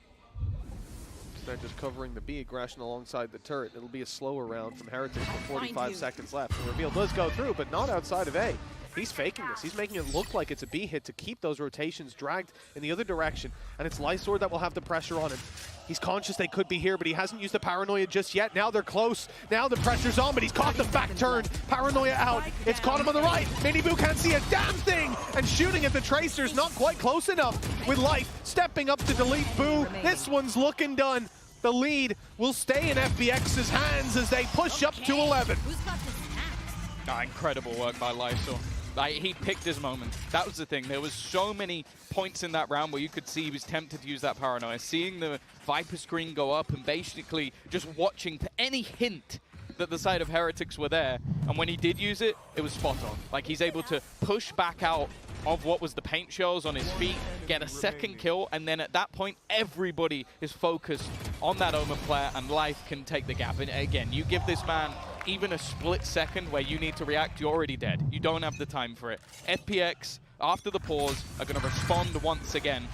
They're just covering the B aggression alongside the turret. It'll be a slower round from Heretics with 45 seconds left. The reveal does go through, but not outside of A. He's faking this. He's making it look like it's a B hit to keep those rotations dragged in the other direction. And it's Lysord that will have the pressure on him. He's conscious they could be here, but he hasn't used the Paranoia just yet. Now they're close. Now the pressure's on, but he's caught the back turn. Paranoia out. It's caught him on the right. Miniboo can't see a damn thing. And shooting at the Tracers, not quite close enough. With Life stepping up to delete Boo. This one's looking done. The lead will stay in FPX's hands as they push up to 11. Incredible work by Lysor. Like, he picked his moment. That was the thing. There was so many points in that round where you could see he was tempted to use that Paranoia. Seeing the Viper screen go up and basically just watching for any hint that the side of Heretics were there. And when he did use it, it was spot on. Like, he's able to push back out of what was the paint shells on his feet, get a second kill, and then at that point, everybody is focused on that Omen player, and Life can take the gap. And again, you give this man even a split second where you need to react, you're already dead. You don't have the time for it. FPX, after the pause, are going to respond once again.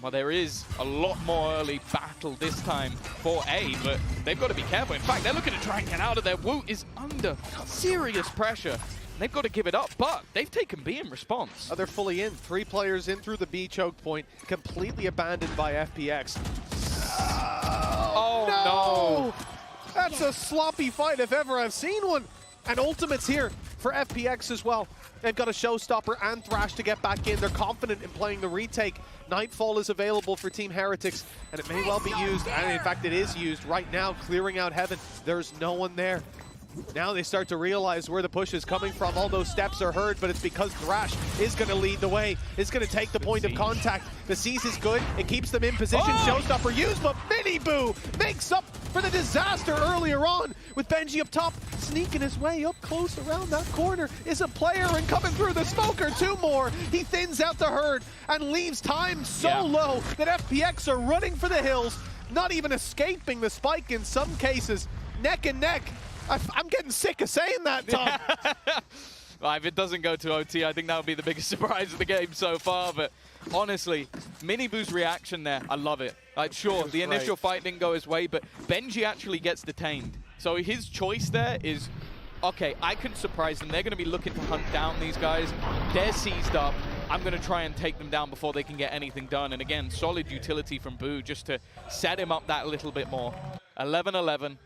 Well, there is a lot more early battle this time for A, but they've got to be careful. In fact, they're looking to try and get out of there. Woot is under serious pressure. They've got to give it up, but they've taken B in response. Oh, they're fully in. 3 players in through the B choke point, completely abandoned by FPX. Oh, no! That's a sloppy fight if ever I've seen one. And Ultimate's here for FPX as well. They've got a Showstopper and Thrash to get back in. They're confident in playing the retake. Nightfall is available for Team Heretics, and it may well be used, and in fact it is used right now, clearing out Heaven. There's no one there. Now they start to realize where the push is coming from. All those steps are heard, but it's because Thrash is going to lead the way. It's going to take the point of contact. The Seize is good. It keeps them in position. Showstopper used, but Miniboo makes up for the disaster earlier on with Benji up top. Sneaking his way up close around that corner is a player, and coming through the smoker, 2 more. He thins out the herd and leaves time so low that FPX are running for the hills, not even escaping the spike in some cases. Neck and neck. I'm getting sick of saying that, Tom. Well, if it doesn't go to OT, I think that would be the biggest surprise of the game so far. But honestly, Miniboo's reaction there, I love it. Like, sure, the initial fight didn't go his way, but Benji actually gets detained. So his choice there is, okay, I can surprise them. They're going to be looking to hunt down these guys. They're seized up. I'm going to try and take them down before they can get anything done. And again, solid utility from Boo just to set him up that little bit more. 11-11.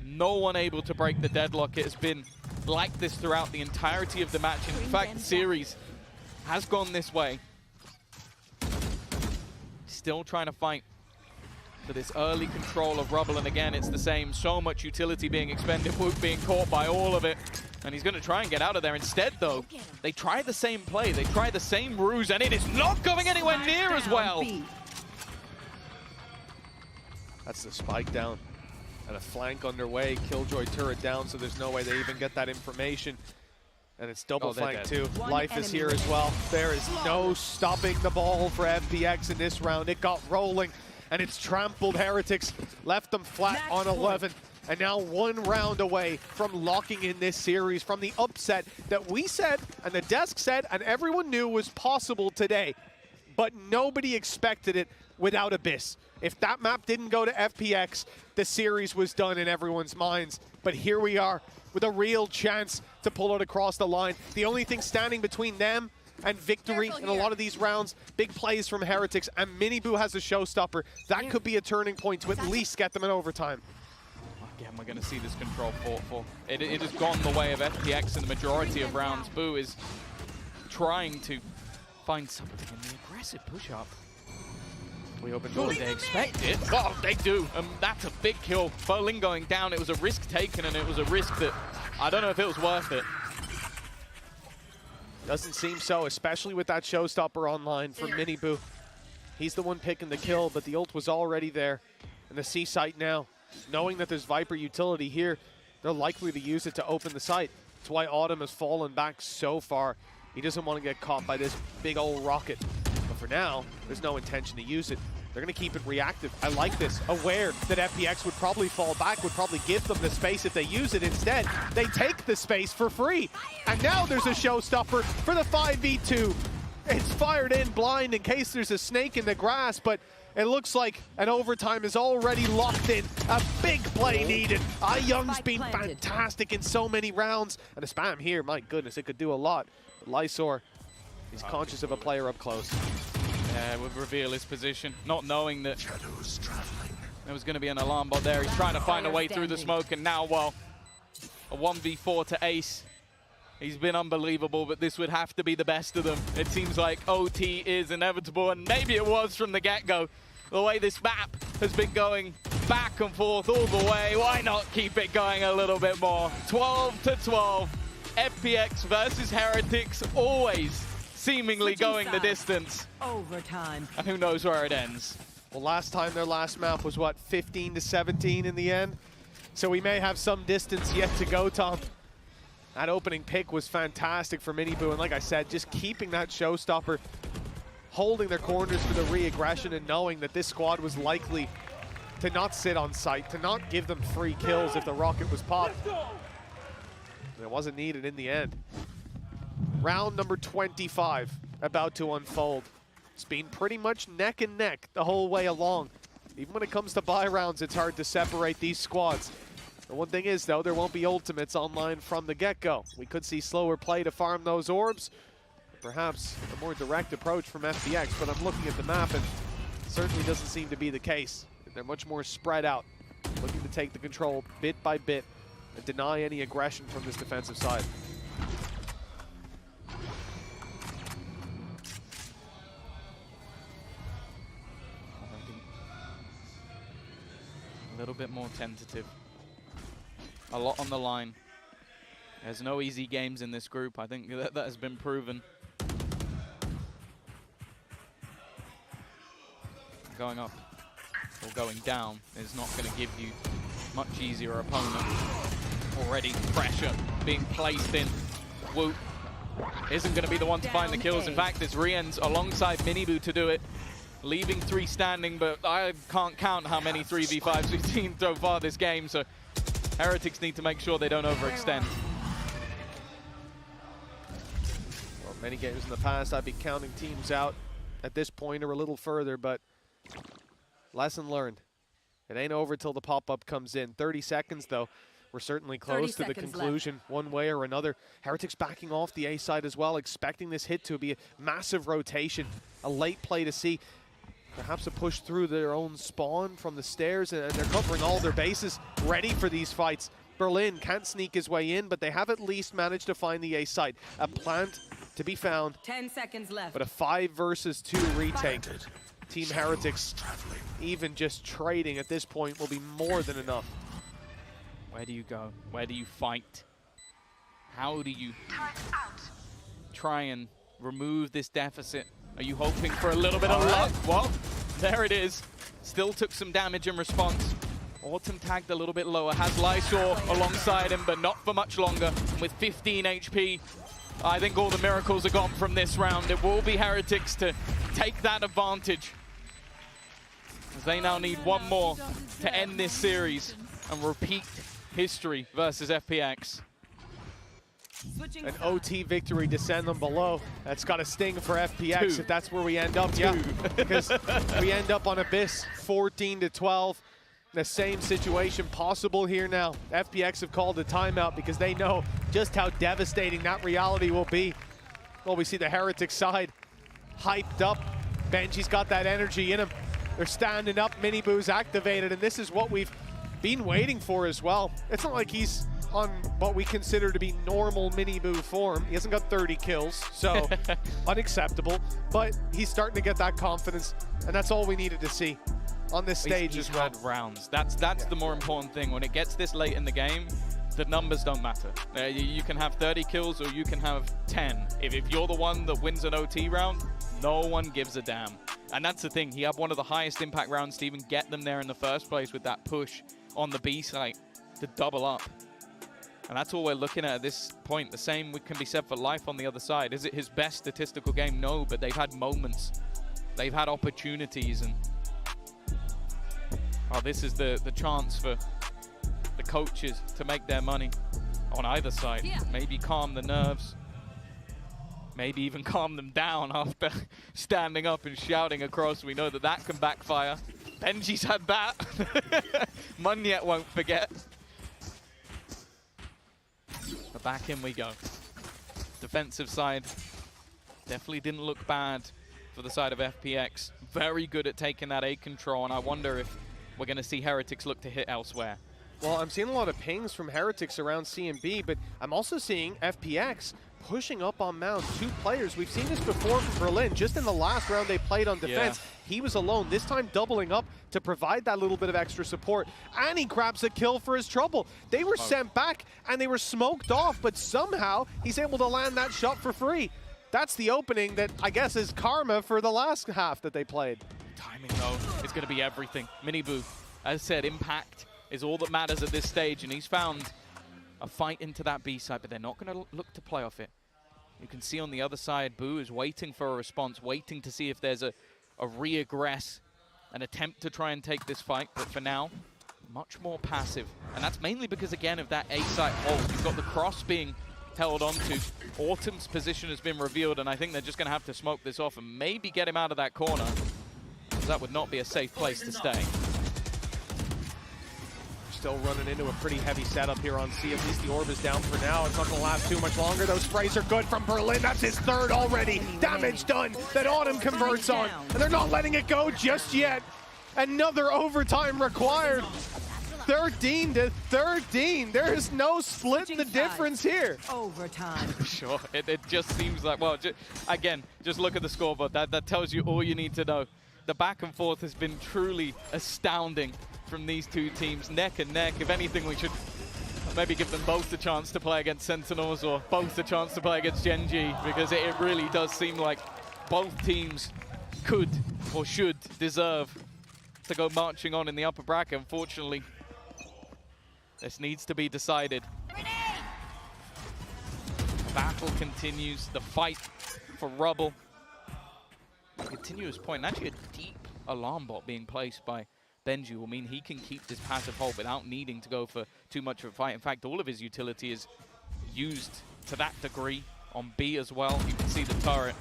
No one able to break the deadlock. It has been like this throughout the entirety of the match. In fact, the series has gone this way. Still trying to fight for this early control of Rubble, and again, it's the same. So much utility being expended, Woot being caught by all of it. And he's going to try and get out of there. Instead, though, they try the same play. They try the same ruse, and it is not going anywhere near as well. That's the spike down. And a flank underway, Killjoy turret down, so there's no way they even get that information. And it's double flank too. Life is here as well. There is no stopping the ball for FPX in this round. It got rolling, and it's trampled Heretics, left them flat on 11. And now 1 round away from locking in this series, from the upset that we said, and the desk said, and everyone knew was possible today. But nobody expected it without Abyss. If that map didn't go to FPX, the series was done in everyone's minds. But here we are with a real chance to pull it across the line. The only thing standing between them and victory in a lot of these rounds, big plays from Heretics, and Miniboo has a showstopper. That could be a turning point to at least get them in overtime. Again, we're going to see this control fought for. It has gone the way of FPX in the majority of rounds. Boo is trying to find something in the aggressive push-up. We open Surely they expect it. Oh, they do. That's a big kill. Berlin going down. It was a risk taken, and it was a risk that I don't know if it was worth it. Doesn't seem so, especially with that showstopper online for Miniboo. He's the one picking the kill, but the ult was already there. And the C site now, knowing that there's Viper utility here, they're likely to use it to open the site. That's why Autumn has fallen back so far. He doesn't want to get caught by this big old rocket. But for now, there's no intention to use it. They're going to keep it reactive. I like this. Aware that FPX would probably fall back, would probably give them the space if they use it. Instead, they take the space for free. And now there's a showstopper for the 5v2. It's fired in blind in case there's a snake in the grass, but it looks like an overtime is already locked in. A big play needed. Young's been fantastic in so many rounds. And a spam here, my goodness, it could do a lot. But Lysor, he's conscious of a player up close. Yeah, would reveal his position, not knowing that there was going to be an alarm bot there. He's trying to find a way through the smoke, and now, well, a 1v4 to Ace. He's been unbelievable, but this would have to be the best of them. It seems like OT is inevitable, and maybe it was from the get-go. The way this map has been going back and forth all the way, why not keep it going a little bit more? 12 to 12, FPX versus Heretics, always seemingly going the distance. Overtime. And who knows where it ends. Well, last time their last map was, what, 15 to 17 in the end? So we may have some distance yet to go, Tom. That opening pick was fantastic for Miniboo, and like I said, just keeping that showstopper, holding their corners for the re-aggression and knowing that this squad was likely to not sit on site, to not give them free kills if the rocket was popped. And it wasn't needed in the end. Round number 25 about to unfold. It's been pretty much neck and neck the whole way along. Even when it comes to buy rounds, it's hard to separate these squads. The one thing is, though, there won't be ultimates online from the get-go. We could see slower play to farm those orbs. Perhaps a more direct approach from FPX, but I'm looking at the map and it certainly doesn't seem to be the case. They're much more spread out, looking to take the control bit by bit and deny any aggression from this defensive side. A little bit more tentative. A lot on the line. There's no easy games in this group. I think that has been proven. Going up or going down is not going to give you much easier opponent. Already pressure being placed in. Woot isn't going to be the one to find the kills. In fact, it's Rien's alongside Miniboo to do it. Leaving 3 standing, but I can't count how many 3v5s we've seen so far this game, so Heretics need to make sure they don't overextend. Well, many games in the past, I've been counting teams out at this point or a little further, but lesson learned. It ain't over till the pop-up comes in. 30 seconds, though. We're certainly close to the conclusion one way or another. Heretics backing off the A side as well, expecting this hit to be a massive rotation, a late play to see. Perhaps a push through their own spawn from the stairs, and they're covering all their bases, ready for these fights. Berlin can't sneak his way in, but they have at least managed to find the A side. A plant to be found. 10 seconds left. But a 5 versus 2 retake. Team Heretics, even just trading at this point, will be more than enough. Where do you go? Where do you fight? How do you try and remove this deficit? Are you hoping for a little bit of luck? Well, there it is. Still took some damage in response. Autumn tagged a little bit lower. Has Lysor alongside him, but not for much longer. With 15 HP, I think all the miracles are gone from this round. It will be Heretics to take that advantage, as they now need one more to end this series and repeat history versus FPX. An OT victory to send them below. That's got a sting for FPX if that's where we end up. Yeah, because we end up on Abyss 14 to 12. The same situation possible here now. FPX have called a timeout because they know just how devastating that reality will be. Well, we see the Heretics side hyped up. Benji's got that energy in him. They're standing up, Miniboo's activated, and this is what we've been waiting for as well. It's not like he's on what we consider to be normal Miniboo form. He hasn't got 30 kills, so unacceptable, but he's starting to get that confidence, and that's all we needed to see on this stage he's as well. had rounds. That's the more important thing. When it gets this late in the game, the numbers don't matter. You can have 30 kills or you can have 10. If you're the one that wins an OT round, no one gives a damn. And that's the thing. He had one of the highest impact rounds to even get them there in the first place with that push on the B site to double up. And that's all we're looking at this point. The same can be said for Life on the other side. Is it his best statistical game? No, but they've had moments. They've had opportunities, and this is the chance for the coaches to make their money on either side. Yeah. Maybe calm the nerves. maybe even calm them down after standing up and shouting across. We know that that can backfire. Benji's had that. Munyet won't forget. But back in we go. Defensive side definitely didn't look bad for the side of FPX. Very good at taking that A control, and I wonder if we're going to see Heretics look to hit elsewhere. Well, I'm seeing a lot of pings from Heretics around C and B, but I'm also seeing FPX pushing up on Mound. 2 players. We've seen this before from Berlin. Just in the last round they played on defense, he was alone. This time doubling up to provide that little bit of extra support. And he grabs a kill for his trouble. They were sent back and they were smoked off, but somehow he's able to land that shot for free. That's the opening that I guess is karma for the last half that they played. Timing, though, is going to be everything. Miniboo, as said, impact is all that matters at this stage, and he's found a fight into that B side, but they're not going to look to play off it. You can see on the other side, Boo is waiting for a response, waiting to see if there's a re-aggress, an attempt to try and take this fight, but for now, much more passive. And that's mainly because, again, of that A side hold. You've got the cross being held onto. Autumn's position has been revealed, and I think they're just going to have to smoke this off and maybe get him out of that corner, because that would not be a safe place to stay. Still running into a pretty heavy setup here on C. At least the orb is down for now. It's not going to last too much longer. Those sprays are good from Berlin. That's his 3rd already. Damage done that Autumn converts on. And they're not letting it go just yet. Another overtime required. 13 to 13. There is no splitting the difference here. Overtime. Sure, it just seems like, well, again, just look at the scoreboard. That tells you all you need to know. The back and forth has been truly astounding from these 2 teams, neck and neck. If anything, we should maybe give them both a chance to play against Sentinels, or both a chance to play against Genji, because it really does seem like both teams could or should deserve to go marching on in the upper bracket. Unfortunately, this needs to be decided. The battle continues, the fight for rubble. A continuous point, and actually a deep alarm bot being placed by Benji will mean he can keep this passive hold without needing to go for too much of a fight. In fact, all of his utility is used to that degree on B as well. You can see the turret.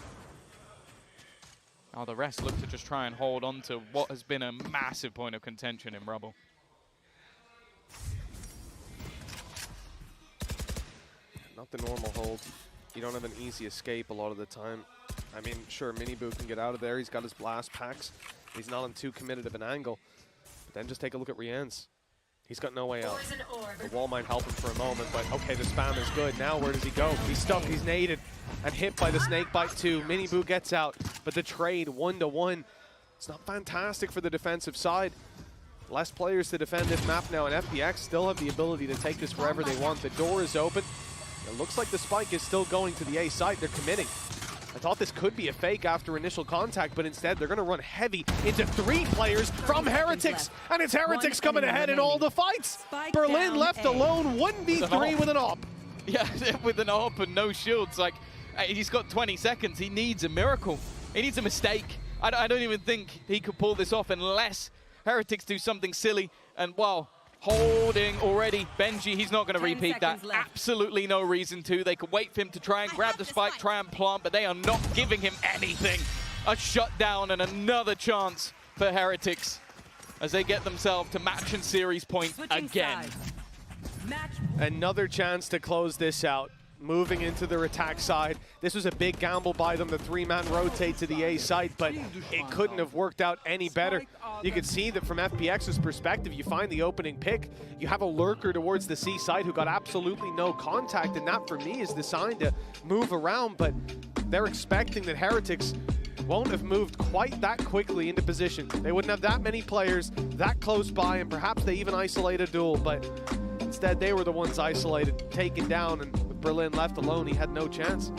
Now the rest look to just try and hold on to what has been a massive point of contention in rubble. Not the normal hold. You don't have an easy escape a lot of the time. I mean, sure, Miniboo can get out of there. He's got his blast packs. He's not on too committed of an angle. But then just take a look at Rien's. He's got no way out. The wall might help him for a moment, but okay, the spam is good. Now where does he go? He's stuck, he's naded, and hit by the snake bite too. Miniboo gets out, but the trade 1-to-1. It's not fantastic for the defensive side. Less players to defend this map now, and FPX still have the ability to take this wherever they want. The door is open. It looks like the spike is still going to the A site. They're committing. I thought this could be a fake after initial contact, but instead they're going to run heavy into 3 players from Heretics. And it's Heretics coming ahead in all the fights. Berlin left alone, 1v3 with an op. Yeah, with an op and no shields. Like, he's got 20 seconds. He needs a miracle. He needs a mistake. I don't even think he could pull this off unless Heretics do something silly. And, well, holding already. Benji, he's not going to repeat that. Left. Absolutely no reason to. They could wait for him to try and grab the spike, try and plant, but they are not giving him anything. A shutdown and another chance for Heretics as they get themselves to match and series point again. Another chance to close this out. Moving into their attack side. This was a big gamble by them, the 3-man rotate to the A site, but it couldn't have worked out any better. You can see that from FPX's perspective, you find the opening pick, you have a lurker towards the C side who got absolutely no contact, and that for me is the sign to move around, but they're expecting that Heretics won't have moved quite that quickly into position. They wouldn't have that many players that close by, and perhaps they even isolate a duel, but instead they were the ones isolated, taken down, and with Berlin left alone, he had no chance.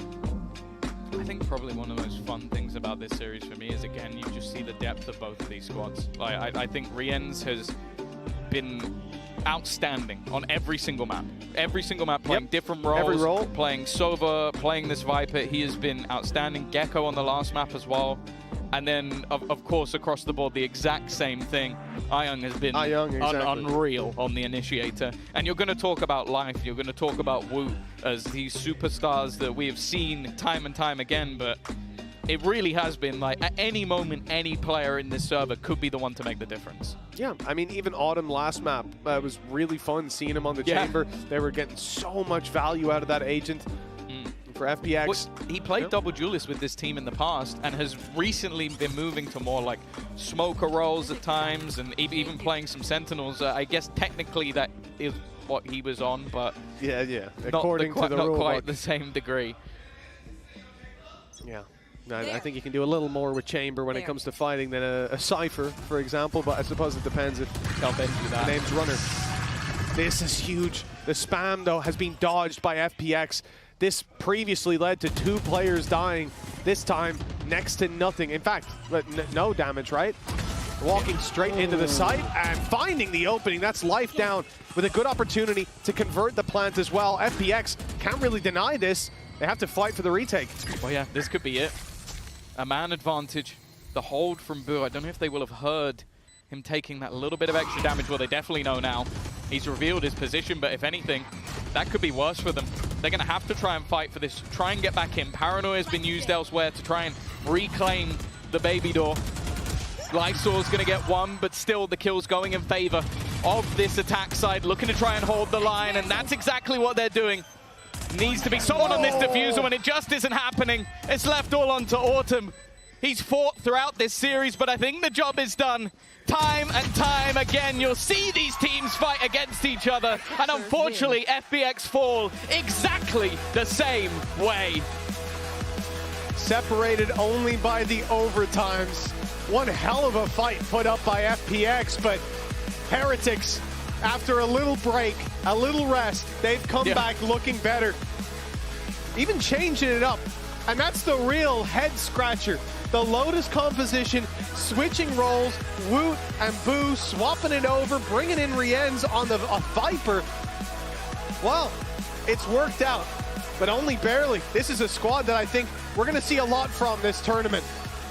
I think probably one of the most fun things about this series for me is, again, you just see the depth of both of these squads. Like, I think Rien's has been outstanding on every single map. Every single map, playing different roles. Every role. Playing Sova, playing this Viper. He has been outstanding. Gecko on the last map as well. And then, of course, across the board, the exact same thing. Ayung has been exactly. unreal on the initiator. And you're going to talk about Life, you're going to talk about Wu as these superstars that we have seen time and time again, but it really has been like at any moment, any player in this server could be the one to make the difference. Yeah, I mean, even Autumn last map, it was really fun seeing him on the chamber. They were getting so much value out of that agent. For FPX. Well, he played double duelist with this team in the past and has recently been moving to more like smoker roles at times and even playing some sentinels. I guess technically that is what he was on, but yeah, according to the not rule quite book. the same degree. Yeah. I think you can do a little more with Chamber when it comes to fighting than a Cypher, for example, but I suppose it depends if the name's Runner. This is huge. The spam, though, has been dodged by FPX. This previously led to 2 players dying. This time, next to nothing. In fact, no damage, right? Walking straight into the site and finding the opening. That's Life down with a good opportunity to convert the plant as well. FPX can't really deny this. They have to fight for the retake. Well, yeah, this could be it. A man advantage. The hold from Boo. I don't know if they will have heard him taking that little bit of extra damage. Well, they definitely know now. He's revealed his position, but if anything, that could be worse for them. They're going to have to try and fight for this, try and get back in. Paranoia has been used elsewhere to try and reclaim the baby door. Lysaw's going to get one, but still the kill's going in favor of this attack side, looking to try and hold the line, and that's exactly what they're doing. Needs to be someone on this diffuser when it just isn't happening. It's left all onto Autumn. He's fought throughout this series, but I think the job is done. Time and time again, you'll see these teams fight against each other, and unfortunately, FPX fall exactly the same way. Separated only by the overtimes. One hell of a fight put up by FPX, but Heretics, after a little break, a little rest, they've come back looking better. Even changing it up, and that's the real head scratcher. The Lotus composition, switching roles, Woot and Boo swapping it over, bringing in Rienz on the Viper. Well, it's worked out, but only barely. This is a squad that I think we're going to see a lot from this tournament.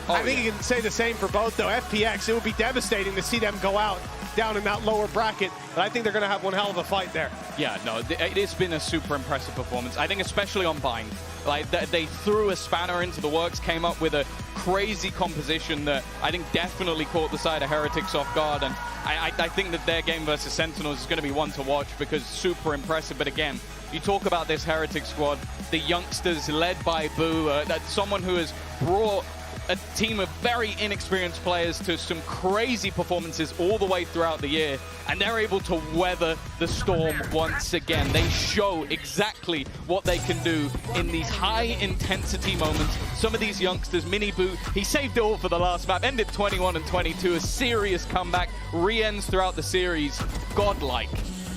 I think you can say the same for both, though. FPX, it would be devastating to see them go out down in that lower bracket, but I think they're going to have one hell of a fight there. Yeah, no, it's been a super impressive performance. I think especially on Bind. Like, they threw a spanner into the works, came up with a crazy composition that I think definitely caught the side of Heretics off guard, and I think that their game versus Sentinels is going to be one to watch because super impressive. But again, you talk about this Heretics squad, the youngsters led by Boo, that's someone who has brought a team of very inexperienced players to some crazy performances all the way throughout the year, and they're able to weather the storm once again. They show exactly what they can do in these high-intensity moments. Some of these youngsters, Mini Boo, he saved it all for the last map, ended 21 and 22, a serious comeback, re-ends throughout the series, godlike.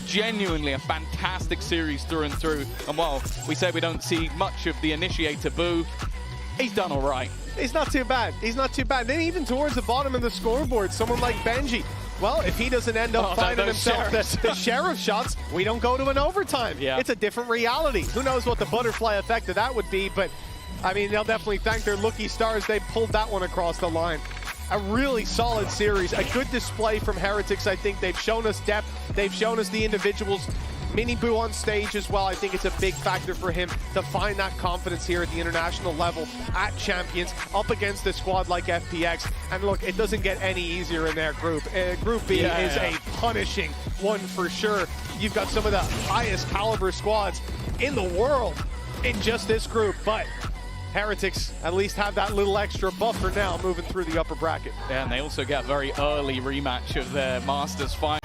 Genuinely a fantastic series through and through, and while we say we don't see much of the initiator Boo, he's done all right. He's not too bad. He's not too bad. Then even towards the bottom of the scoreboard, someone like Benji, well, if he doesn't end up finding himself the sheriff shots, we don't go to an overtime. Yeah. It's a different reality. Who knows what the butterfly effect of that would be, but I mean, they'll definitely thank their lucky stars they pulled that one across the line. A really solid series, a good display from Heretics. I think they've shown us depth. They've shown us the individuals. Mini Boo on stage as well. I think it's a big factor for him to find that confidence here at the international level at Champions up against a squad like FPX. And look, it doesn't get any easier in their group. Group B is a punishing one for sure. You've got some of the highest caliber squads in the world in just this group, but Heretics at least have that little extra buffer now moving through the upper bracket. Yeah, and they also get a very early rematch of their Masters final.